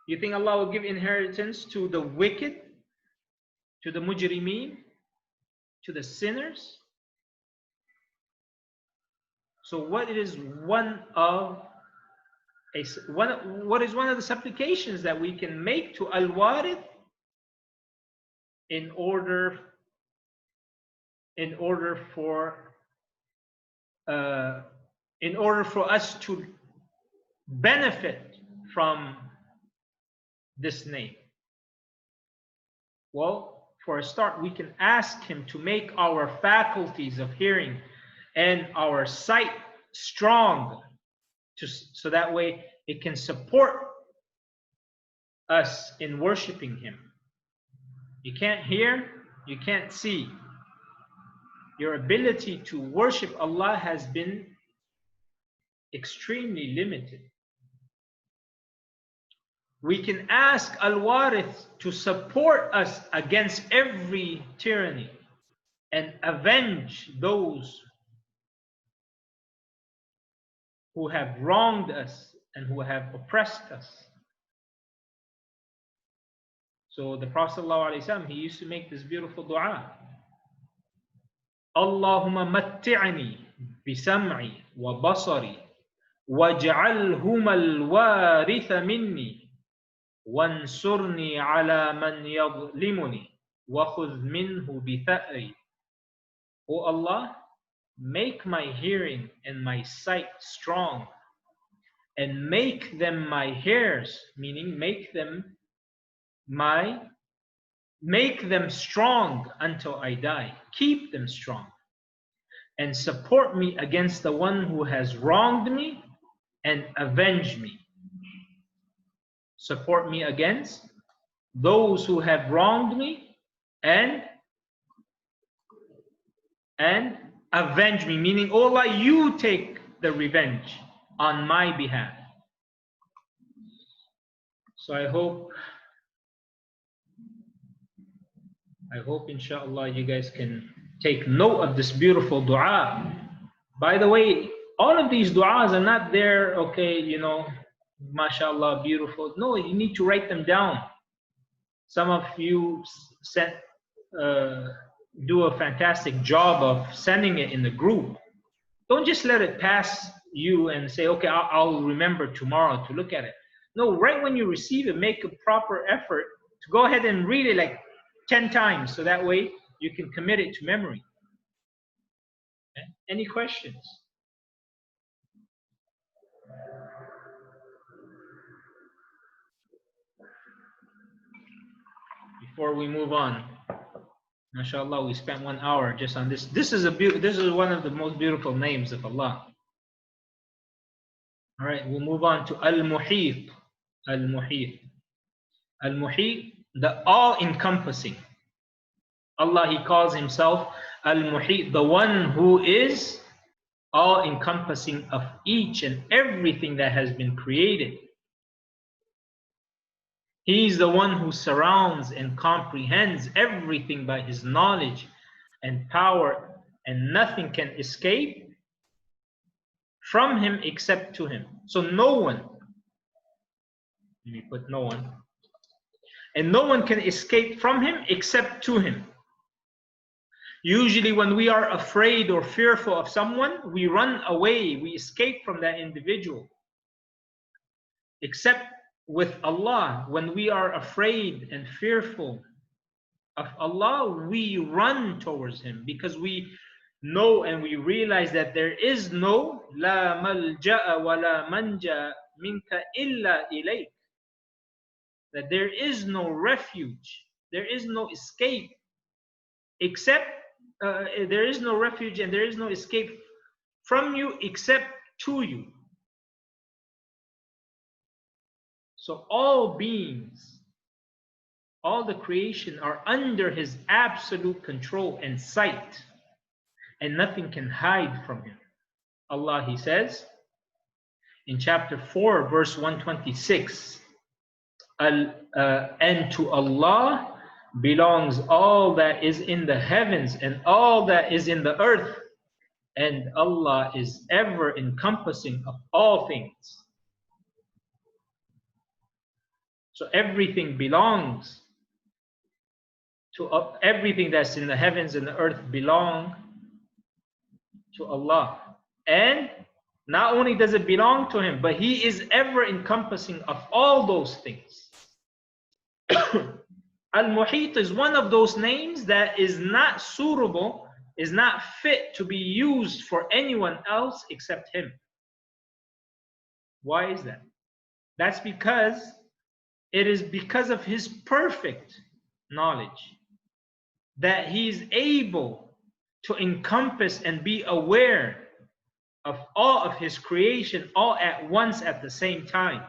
You think Allah will give inheritance to the wicked, to the mujrimeen, to the sinners? So what is one of the supplications that we can make to Al-Waarith in order for us to benefit from this name? Well, for a start, we can ask Him to make our faculties of hearing and our sight strong, so that way it can support us in worshiping Him. You can't hear, you can't see. Your ability to worship Allah has been extremely limited. We can ask Al-Waarith to support us against every tyranny and avenge those who have wronged us and who have oppressed us. So the Prophet ﷺ, he used to make this beautiful dua. Allahumma matti'ni bisam'i wa basari waj'alhuma al-waritha minni wansurni ala man yadhlimuni wa khudh minhu bi tha'ri. O Allah, make my hearing and my sight strong, and make them my hairs, meaning make them strong until I die. Keep them strong. And support me against the one who has wronged me, and avenge me. Support me against those who have wronged me, and avenge me, meaning, oh Allah, you take the revenge on my behalf. So I hope inshallah you guys can take note of this beautiful dua. By the way, all of these du'as are not there, okay, you know, mashallah, beautiful. No, you need to write them down. Some of you do a fantastic job of sending it in the group. Don't just let it pass you and say, okay, I'll remember tomorrow to look at it. No, right when you receive it, make a proper effort to go ahead and read it like 10 times, so that way you can commit it to memory. Okay? Any questions? Before we move on, mashallah, we spent 1 hour just on this. This is one of the most beautiful names of Allah. All right, we'll move on to Al-Muheet. Al-Muheet. Al-Muheet, the all-encompassing. Allah, He calls Himself Al-Muheet, the one who is all-encompassing of each and everything that has been created. He's the one who surrounds and comprehends everything by His knowledge and power, and nothing can escape from Him except to Him. So no one Let me put no one. And no one can escape from him except to him. Usually when we are afraid or fearful of someone, we run away, we escape from that individual. Except with Allah, when we are afraid and fearful of Allah, we run towards him because we know and we realize that there is no la malja'a wa la manja minka illa ilayk, that there is no refuge, there is no escape except there is no refuge and there is no escape from you except to you. So all beings, all the creation are under his absolute control and sight, and nothing can hide from him. Allah, he says in chapter 4 verse 126, and to Allah belongs all that is in the heavens and all that is in the earth, and Allah is ever encompassing of all things. So everything belongs to everything that's in the heavens and the earth belong to Allah. And not only does it belong to him, but he is ever encompassing of all those things. Al-Muheet is one of those names that is not suitable, is not fit to be used for anyone else except him. Why is that? That's because it is because of his perfect knowledge that he's able to encompass and be aware of all of his creation all at once at the same time.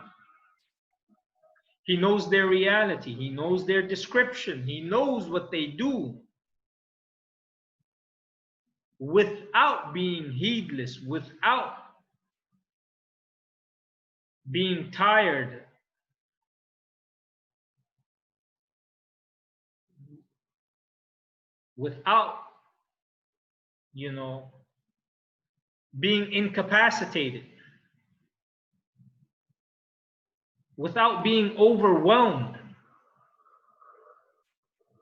He knows their reality, he knows their description, he knows what they do without being heedless, without being tired, without, being incapacitated, without being overwhelmed.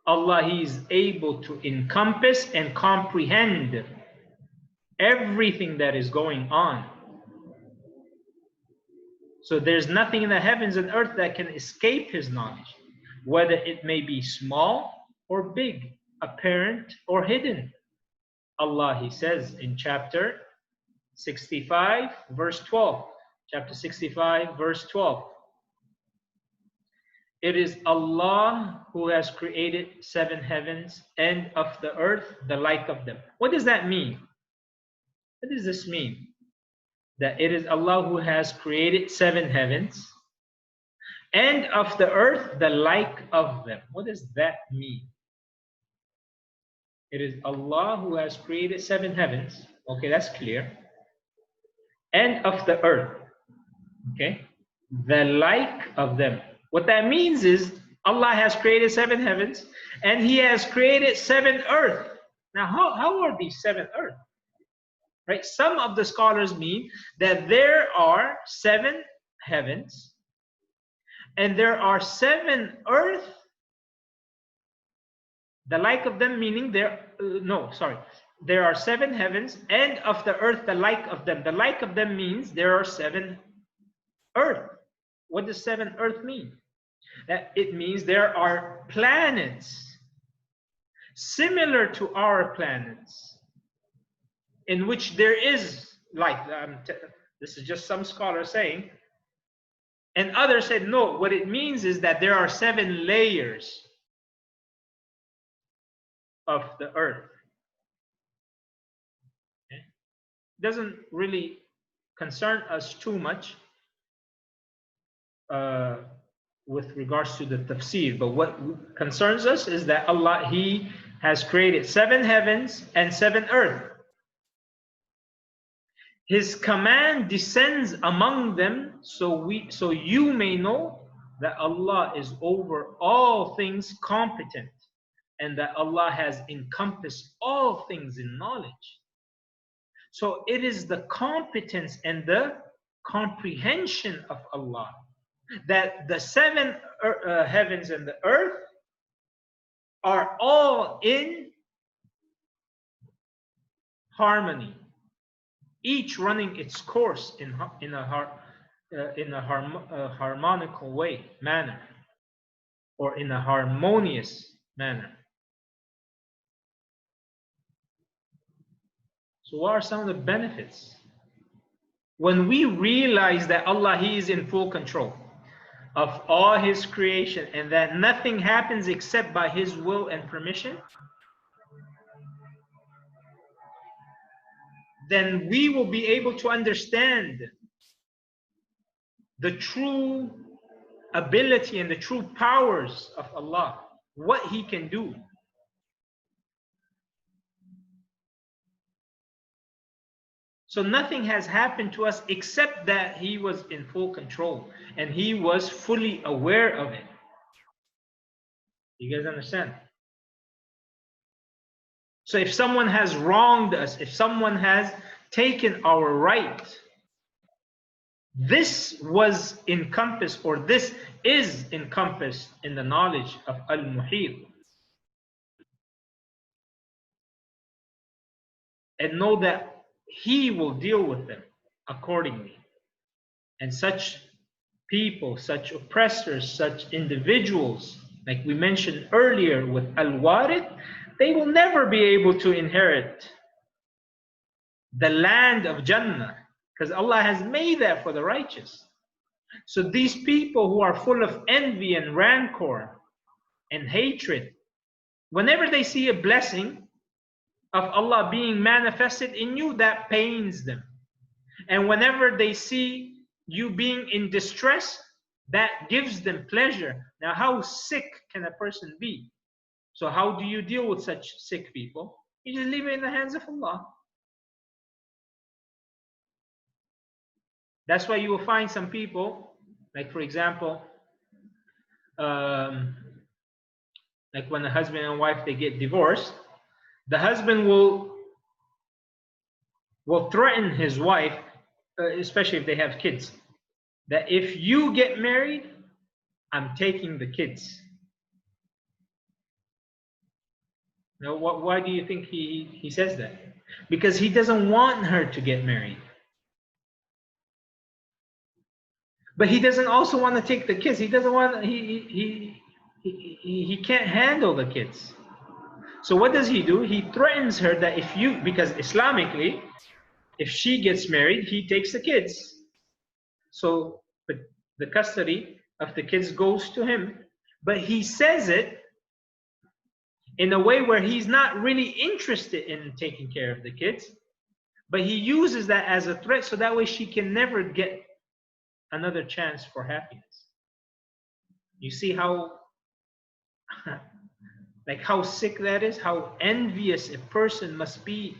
Allah, he is able to encompass and comprehend everything that is going on. So there's nothing in the heavens and earth that can escape his knowledge, whether it may be small or big, apparent or hidden. Allah, he says in chapter 65 verse 12, chapter 65 verse 12, it is Allah who has created 7 heavens and of the earth the like of them. What does that mean? What does this mean? That it is Allah who has created 7 heavens and of the earth the like of them. What does that mean? It is Allah who has created 7 heavens. Okay, that's clear. And of the earth. Okay, the like of them. What that means is Allah has created 7 heavens and he has created 7 earth. Now, how are these 7 earth? Right? Some of the scholars mean that there are 7 heavens and there are 7 earth, the like of them, meaning there are 7 heavens and of the earth the like of them. The like of them means there are 7 earth. What does 7 earth mean? That it means there are planets similar to our planets in which there is light. This is just some scholars saying. And others said, no, what it means is that there are 7 layers of the earth. Okay? Doesn't really concern us too much with regards to the tafsir, but what concerns us is that Allah, he has created 7 heavens and 7 earth. His command descends among them, so you may know that Allah is over all things competent and that Allah has encompassed all things in knowledge. So it is the competence and the comprehension of Allah that the seven heavens and the earth are all in harmony, each running its course in a harmonical manner, or in a harmonious manner. So what are some of the benefits? When we realize that Allah, He is in full control of all His creation and that nothing happens except by His will and permission, then we will be able to understand the true ability and the true powers of Allah, what He can do. So nothing has happened to us except that He was in full control and He was fully aware of it. You guys understand? So if someone has wronged us, if someone has taken our right, this was encompassed, or this is encompassed in the knowledge of Al-Muheet. And know that He will deal with them accordingly. And such people, such oppressors, such individuals, like we mentioned earlier with Al-Waarith, they will never be able to inherit the land of Jannah, because Allah has made that for the righteous. So these people who are full of envy and rancor and hatred, whenever they see a blessing of Allah being manifested in you, that pains them. And whenever they see you being in distress, that gives them pleasure. Now, how sick can a person be? So how do you deal with such sick people? You just leave it in the hands of Allah. That's why you will find some people, like for example, like when a husband and wife, they get divorced, the husband will threaten his wife, especially if they have kids, that if you get married, I'm taking the kids. Now, why do you think he says that? Because he doesn't want her to get married. But he doesn't also want to take the kids. He doesn't want, he can't handle the kids. So what does he do? He threatens her that if you, because Islamically, if she gets married, he takes the kids. So the custody of the kids goes to him. But he says it in a way where he's not really interested in taking care of the kids. But he uses that as a threat so that way she can never get another chance for happiness. You see how like how sick that is, how envious a person must be,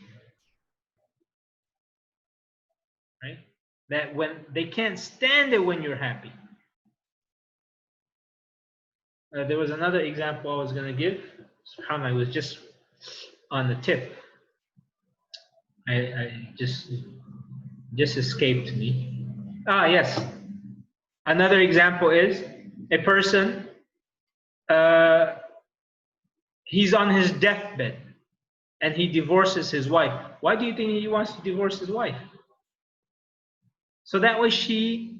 right? That when they can't stand it when you're happy. There was another example I was going to give. SubhanAllah, it was just on the tip. I just escaped me. Yes. Another example is a person, he's on his deathbed and he divorces his wife. Why do you think he wants to divorce his wife? So that way she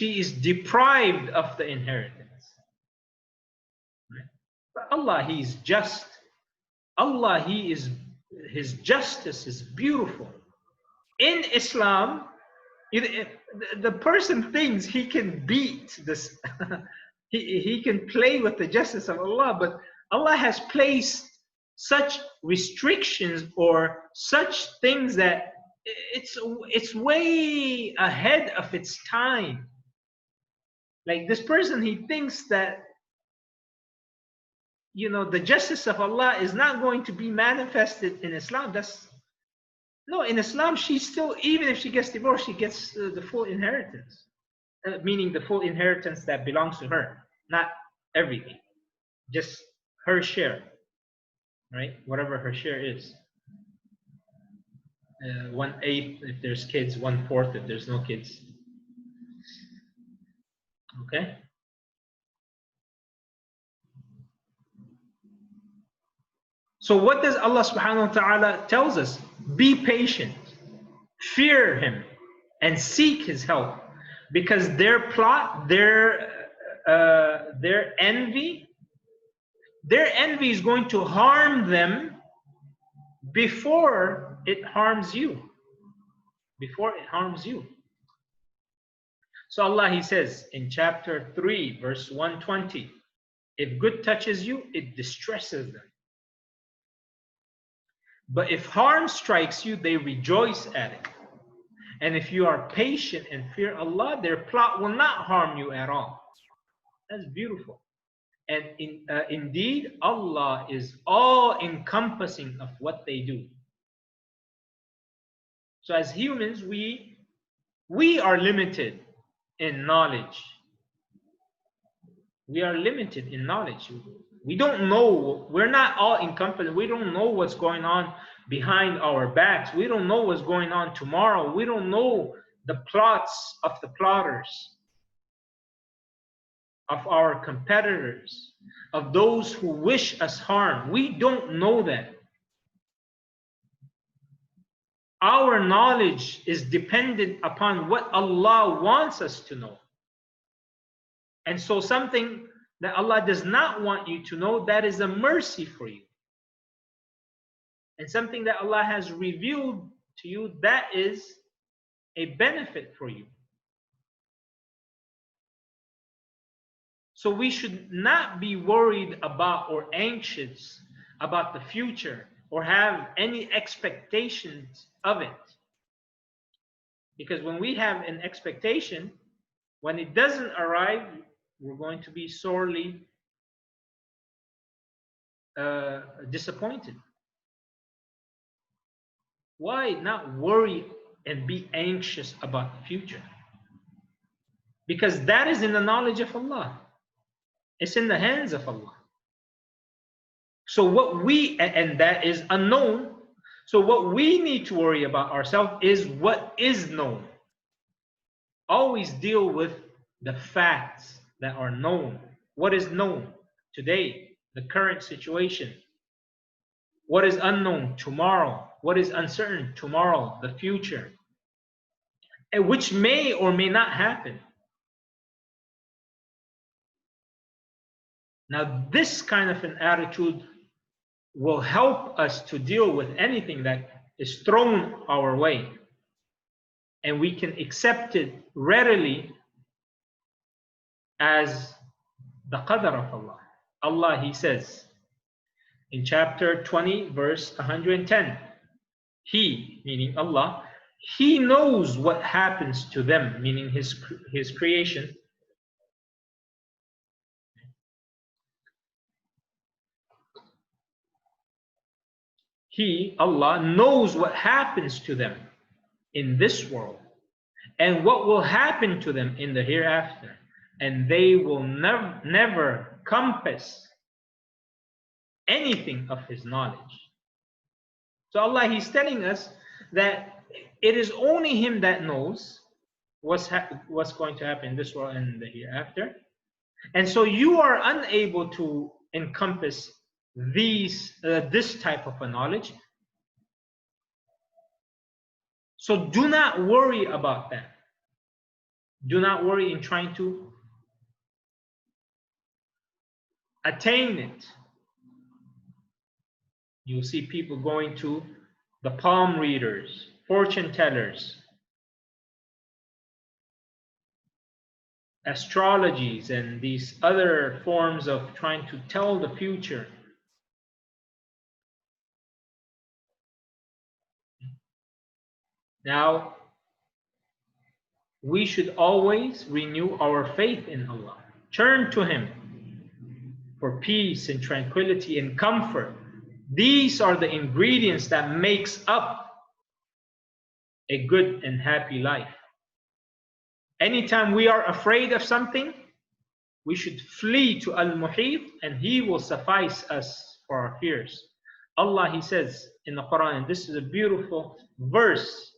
is deprived of the inheritance. Right? But Allah, He is just. Allah, His justice is beautiful. In Islam, the person thinks he can beat this. he can play with the justice of Allah, but Allah has placed such restrictions or such things that it's way ahead of its time. Like this person, he thinks that, you know, the justice of Allah is not going to be manifested in Islam. No, in Islam, she still, even if she gets divorced, she gets the full inheritance, meaning the full inheritance that belongs to her, not everything, just her share, right? Whatever her share is. 1/8 if there's kids, 1/4 if there's no kids. Okay? So what does Allah subhanahu wa ta'ala tells us? Be patient, fear Him, and seek His help. Because their plot, their envy is going to harm them before it harms you. Before it harms you. So Allah, He says in chapter 3, verse 120, if good touches you, it distresses them. But if harm strikes you, they rejoice at it. And if you are patient and fear Allah, their plot will not harm you at all. That's beautiful. And indeed, Allah is all-encompassing of what they do. So as humans, we are limited in knowledge. We are limited in knowledge. We don't know. We're not all-encompassing. We don't know what's going on behind our backs. We don't know what's going on tomorrow. We don't know the plots of the plotters, of our competitors, of those who wish us harm. We don't know that. Our knowledge is dependent upon what Allah wants us to know. And so something that Allah does not want you to know, that is a mercy for you. And something that Allah has revealed to you, that is a benefit for you. So we should not be worried about or anxious about the future or have any expectations of it. Because when we have an expectation, when it doesn't arrive, we're going to be sorely disappointed. Why not worry and be anxious about the future? Because that is in the knowledge of Allah. It's in the hands of Allah. So what we, and that is unknown. So what we need to worry about ourselves is what is known. Always deal with the facts that are known. What is known today, the current situation. What is unknown tomorrow. What is uncertain tomorrow, the future. And which may or may not happen. Now this kind of an attitude will help us to deal with anything that is thrown our way. And we can accept it readily as the qadr of Allah. Allah, He says in chapter 20, verse 110, He, meaning Allah, He knows what happens to them, meaning His creation. He, Allah, knows what happens to them in this world and what will happen to them in the hereafter. And they will never compass anything of His knowledge. So Allah, He's telling us that it is only Him that knows what's going to happen in this world and the hereafter. And so you are unable to encompass this type of a knowledge. So do not worry about that. Do not worry in trying to attain it. You'll see people going to the palm readers, fortune tellers, astrologies, and these other forms of trying to tell the future. Now, we should always renew our faith in Allah. Turn to Him for peace and tranquility and comfort. These are the ingredients that makes up a good and happy life. Anytime we are afraid of something, we should flee to Al-Muheet, and He will suffice us for our fears. Allah, He says in the Quran, and this is a beautiful verse,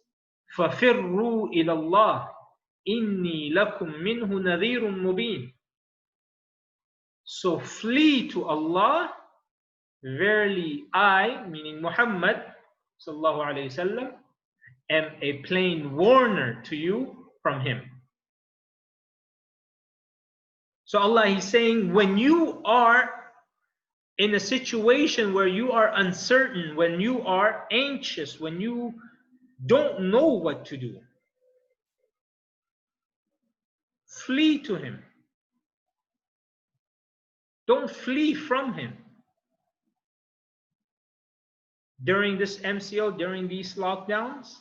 فَفِرُّوا إِلَى اللَّهِ إِنِّي لَكُمْ مِنْهُ نَذِيرٌ مُبِينٌ. So flee to Allah. Verily I, meaning Muhammad sallallahu alayhi wasallam, am a plain warner to you from him. So Allah is saying, when you are in a situation where you are uncertain, when you are anxious, when you don't know what to do, flee to him. Don't flee from him. During this MCO, during these lockdowns,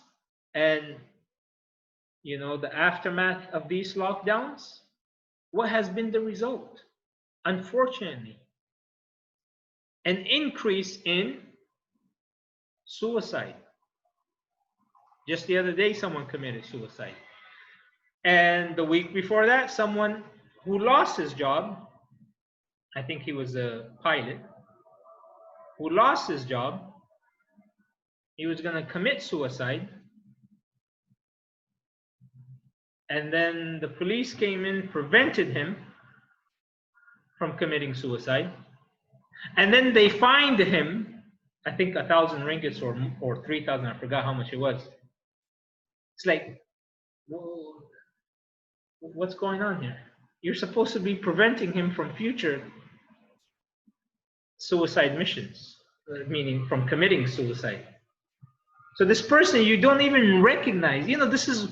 and the aftermath of these lockdowns, what has been the result? Unfortunately, an increase in suicide. Just the other day, someone committed suicide. And the week before that, someone who lost his job, I think he was a pilot, who lost his job, he was going to commit suicide. And then the police came in, prevented him from committing suicide. And then they fined him, I think 1,000 ringgits or 3,000, I forgot how much it was. It's like, whoa, what's going on here? You're supposed to be preventing him from future suicide missions, meaning from committing suicide. So this person you don't even recognize. This is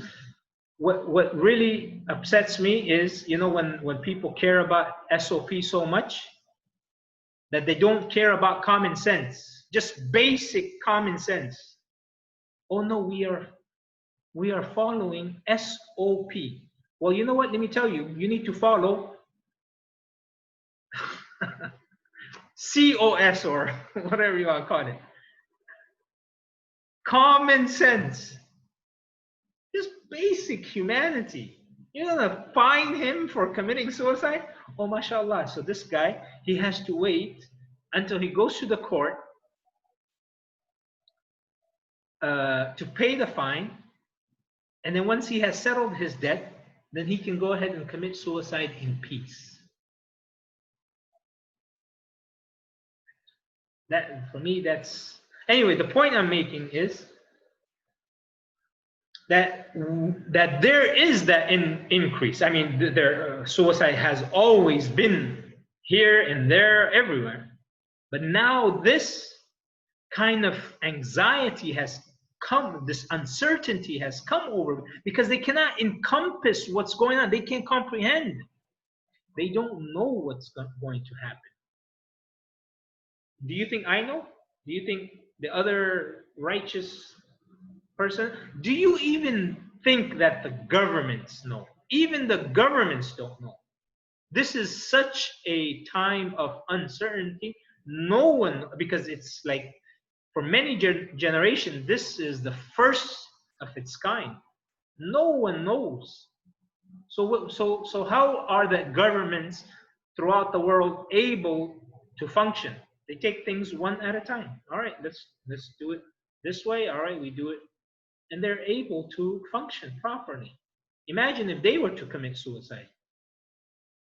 what really upsets me is, when people care about SOP so much that they don't care about common sense, just basic common sense. Oh no, we are following SOP. Well, you know what? Let me tell you, you need to follow COS or whatever you want to call it. Common sense. Just basic humanity. You're going to fine him for committing suicide? Oh, mashallah. So this guy, he has to wait until he goes to the court to pay the fine. And then once he has settled his debt, then he can go ahead and commit suicide in peace. That, for me, that's... Anyway, the point I'm making is that there is that increase. I mean, suicide has always been here and there, everywhere. But now this kind of anxiety has come, this uncertainty has come over, because they cannot encompass what's going on. They can't comprehend. They don't know what's going to happen. Do you think I know? Do you think the other righteous person? Do you even think that the governments know? Even the governments don't know. This is such a time of uncertainty. No one, because it's like for many generations, this is the first of its kind. No one knows. So how are the governments throughout the world able to function? They take things one at a time. All right, let's do it this way. All right, we do it. And they're able to function properly. Imagine if they were to commit suicide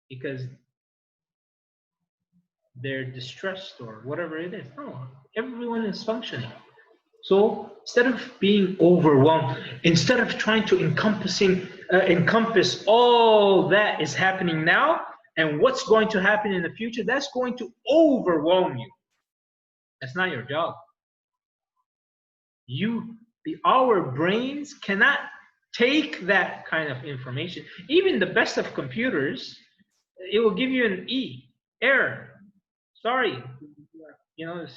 because they're distressed or whatever it is. No, everyone is functioning. So instead of being overwhelmed, instead of trying to encompass all that is happening now and what's going to happen in the future, that's going to overwhelm you. That's not your job. Our brains cannot take that kind of information. Even the best of computers, it will give you an error. Sorry, you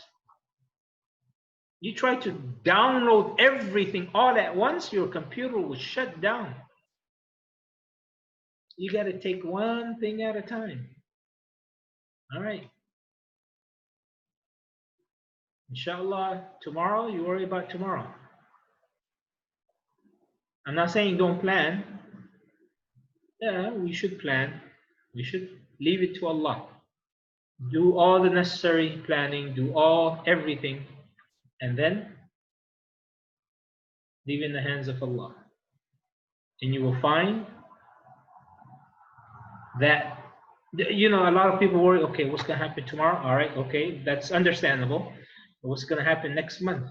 try to download everything all at once, your computer will shut down. You got to take one thing at a time. All right. Inshallah, tomorrow, you worry about tomorrow. I'm not saying don't plan. Yeah, we should plan. We should leave it to Allah. Do all the necessary planning, do everything, and then leave in the hands of Allah. And you will find that, you know, a lot of people worry, okay, what's going to happen tomorrow? All right, okay, that's understandable. But what's going to happen next month?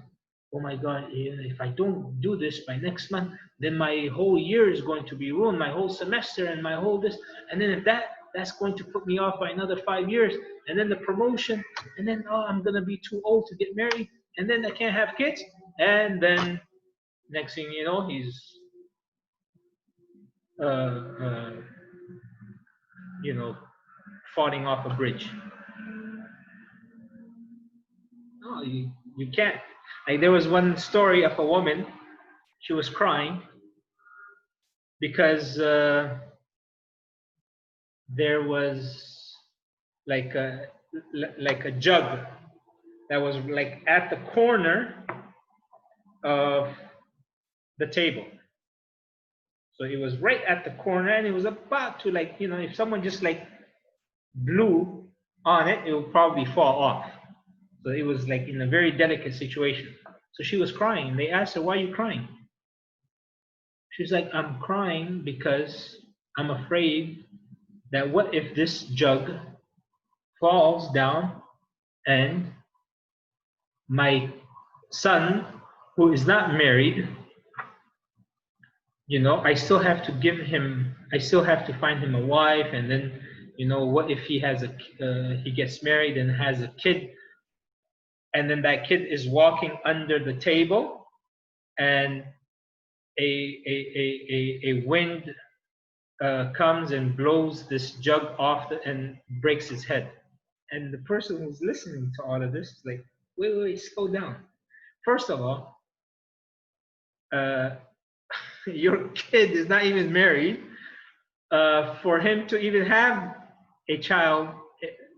Oh my God, if I don't do this by next month, then my whole year is going to be ruined, my whole semester and my whole this. And then if that's going to put me off by another 5 years. And then the promotion. And then, oh, I'm going to be too old to get married. And then I can't have kids. And then next thing you know, he's, uh, uh, you know, falling off a bridge. No, you can't. Like there was one story of a woman, she was crying because there was like a jug that was like at the corner of the table. So it was right at the corner and it was about to, like, you know, if someone just like blew on it, it would probably fall off. So it was like in a very delicate situation. So she was crying. They asked her, why are you crying? She's like, I'm crying because I'm afraid that what if this jug falls down and my son, who is not married, you know, I still have to give him, I still have to find him a wife. And then, you know, what if he has he gets married and has a kid, and then that kid is walking under the table and a wind comes and blows this jug off and breaks his head. And the person who's listening to all of this is like, wait, slow down. First of all, your kid is not even married. For him to even have a child,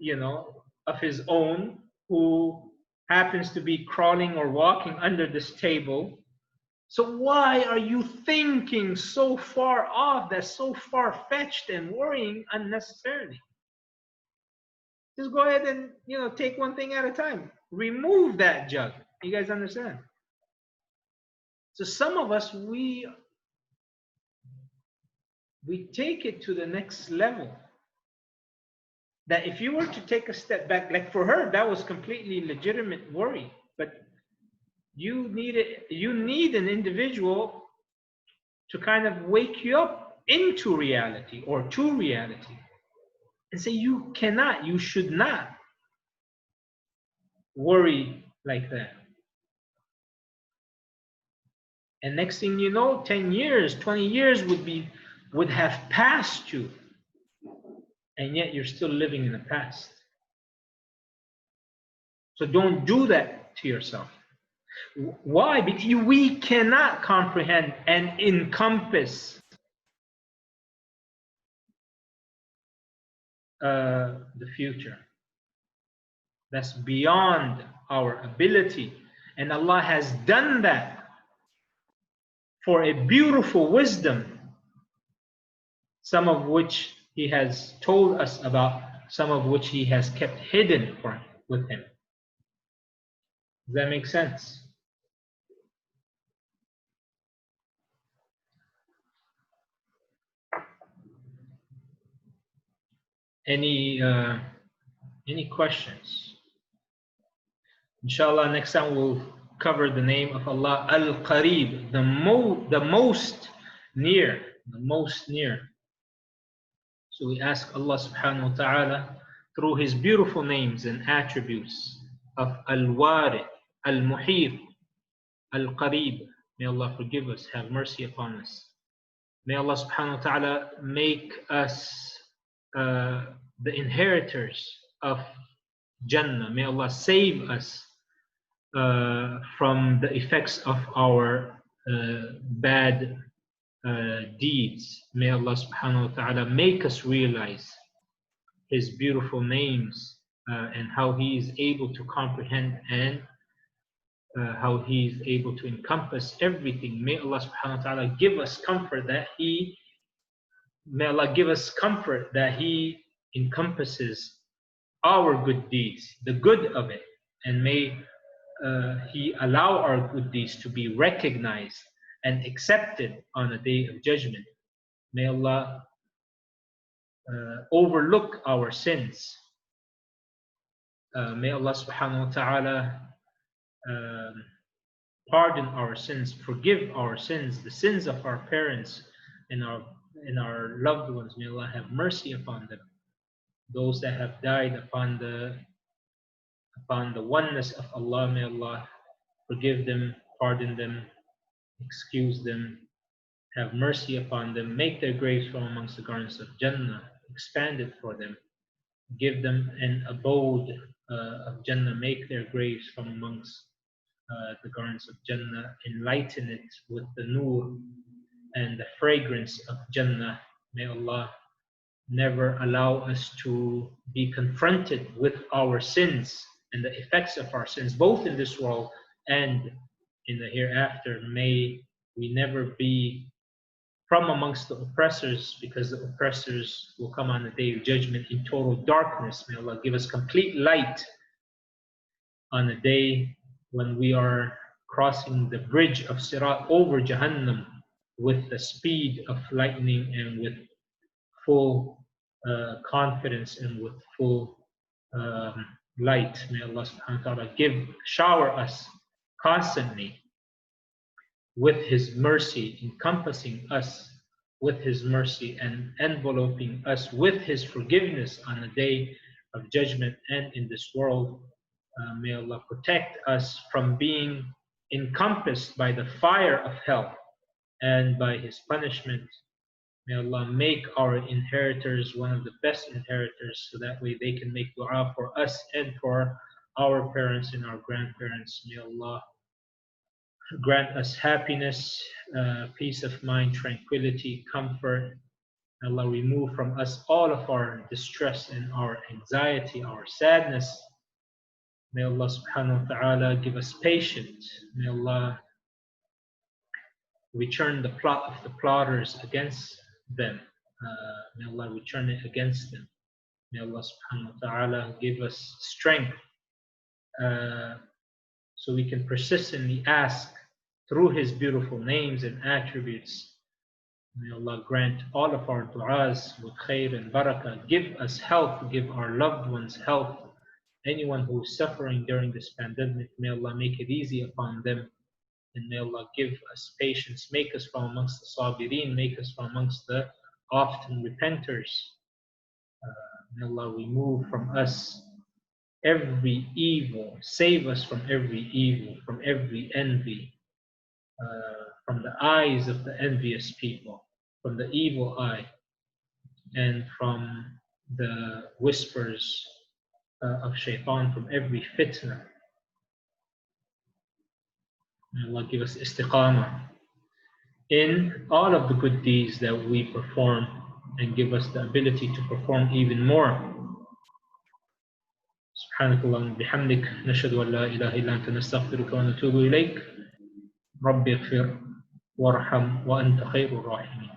you know, of his own who happens to be crawling or walking under this table. So why are you thinking so far off, that's so far-fetched and worrying unnecessarily? Just go ahead and, you know, take one thing at a time. Remove that jug. You guys understand? So some of us, we take it to the next level. That if you were to take a step back, like for her, that was completely legitimate worry. But you need an individual to kind of wake you up into reality or to reality and say, you cannot, you should not worry like that. And next thing you know, 10 years, 20 years would have passed you. And yet you're still living in the past. So don't do that to yourself. Why? Because we cannot comprehend and encompass the future. That's beyond our ability. And Allah has done that for a beautiful wisdom, some of which He has told us about, some of which He has kept hidden with Him. Does that make sense? Any questions? Inshallah, next time we'll cover the name of Allah, Al-Qarib, the most near, the most near. So we ask Allah subhanahu wa ta'ala through His beautiful names and attributes of Al-Waarith Al-Muheet, Al-Qarib. May Allah forgive us, have mercy upon us. May Allah subhanahu wa ta'ala make us the inheritors of Jannah. May Allah save us from the effects of our bad deeds. May Allah subhanahu wa ta'ala make us realize His beautiful names and how He is able to comprehend and how He is able to encompass everything. May Allah subhanahu wa ta'ala give us comfort that He encompasses our good deeds, the good of it, and may He allow our good deeds to be recognized and accepted on the day of judgment. May Allah overlook our sins. May Allah subhanahu wa ta'ala pardon our sins, forgive our sins, the sins of our parents and our loved ones. May Allah have mercy upon them. Those that have died upon the oneness of Allah, may Allah forgive them, pardon them, excuse them, have mercy upon them, make their graves from amongst the gardens of Jannah, expand it for them, give them an abode of Jannah, make their graves from amongst the gardens of Jannah, enlighten it with the nur and the fragrance of Jannah. May Allah never allow us to be confronted with our sins and the effects of our sins, both in this world and in the hereafter. May we never be from amongst the oppressors, because the oppressors will come on the day of judgment in total darkness. May Allah give us complete light on the day when we are crossing the bridge of Sirat over Jahannam with the speed of lightning and with full confidence and with full light. May Allah subhanahu wa ta'ala shower us constantly with His mercy, encompassing us with His mercy and enveloping us with His forgiveness on the day of judgment and in this world. May Allah protect us from being encompassed by the fire of hell and by His punishment. May Allah make our inheritors one of the best inheritors, so that way they can make dua for us and for our parents and our grandparents. May Allah grant us happiness, peace of mind, tranquility, comfort. Allah remove from us all of our distress and our anxiety, our sadness. May Allah subhanahu wa ta'ala give us patience. May Allah return the plot of the plotters against them. May Allah return it against them. May Allah subhanahu wa ta'ala give us strength so we can persistently ask through His beautiful names and attributes. May Allah grant all of our du'as with khair and barakah. Give us health, give our loved ones health. Anyone who is suffering during this pandemic, may Allah make it easy upon them. And may Allah give us patience, make us from amongst the sabirin, make us from amongst the often repenters. May Allah remove from us every evil, save us from every evil, from every envy, from the eyes of the envious people, from the evil eye, and from the whispers of shaitan, from every fitna. May Allah give us istiqamah in all of the good deeds that we perform, and give us the ability to perform even more. سبحانك اللهم وبحمدك نشهد أن لا إله إلا أنت نستغفرك ونتوب إليك رب اغفر وارحم وأنت خير الراحمين.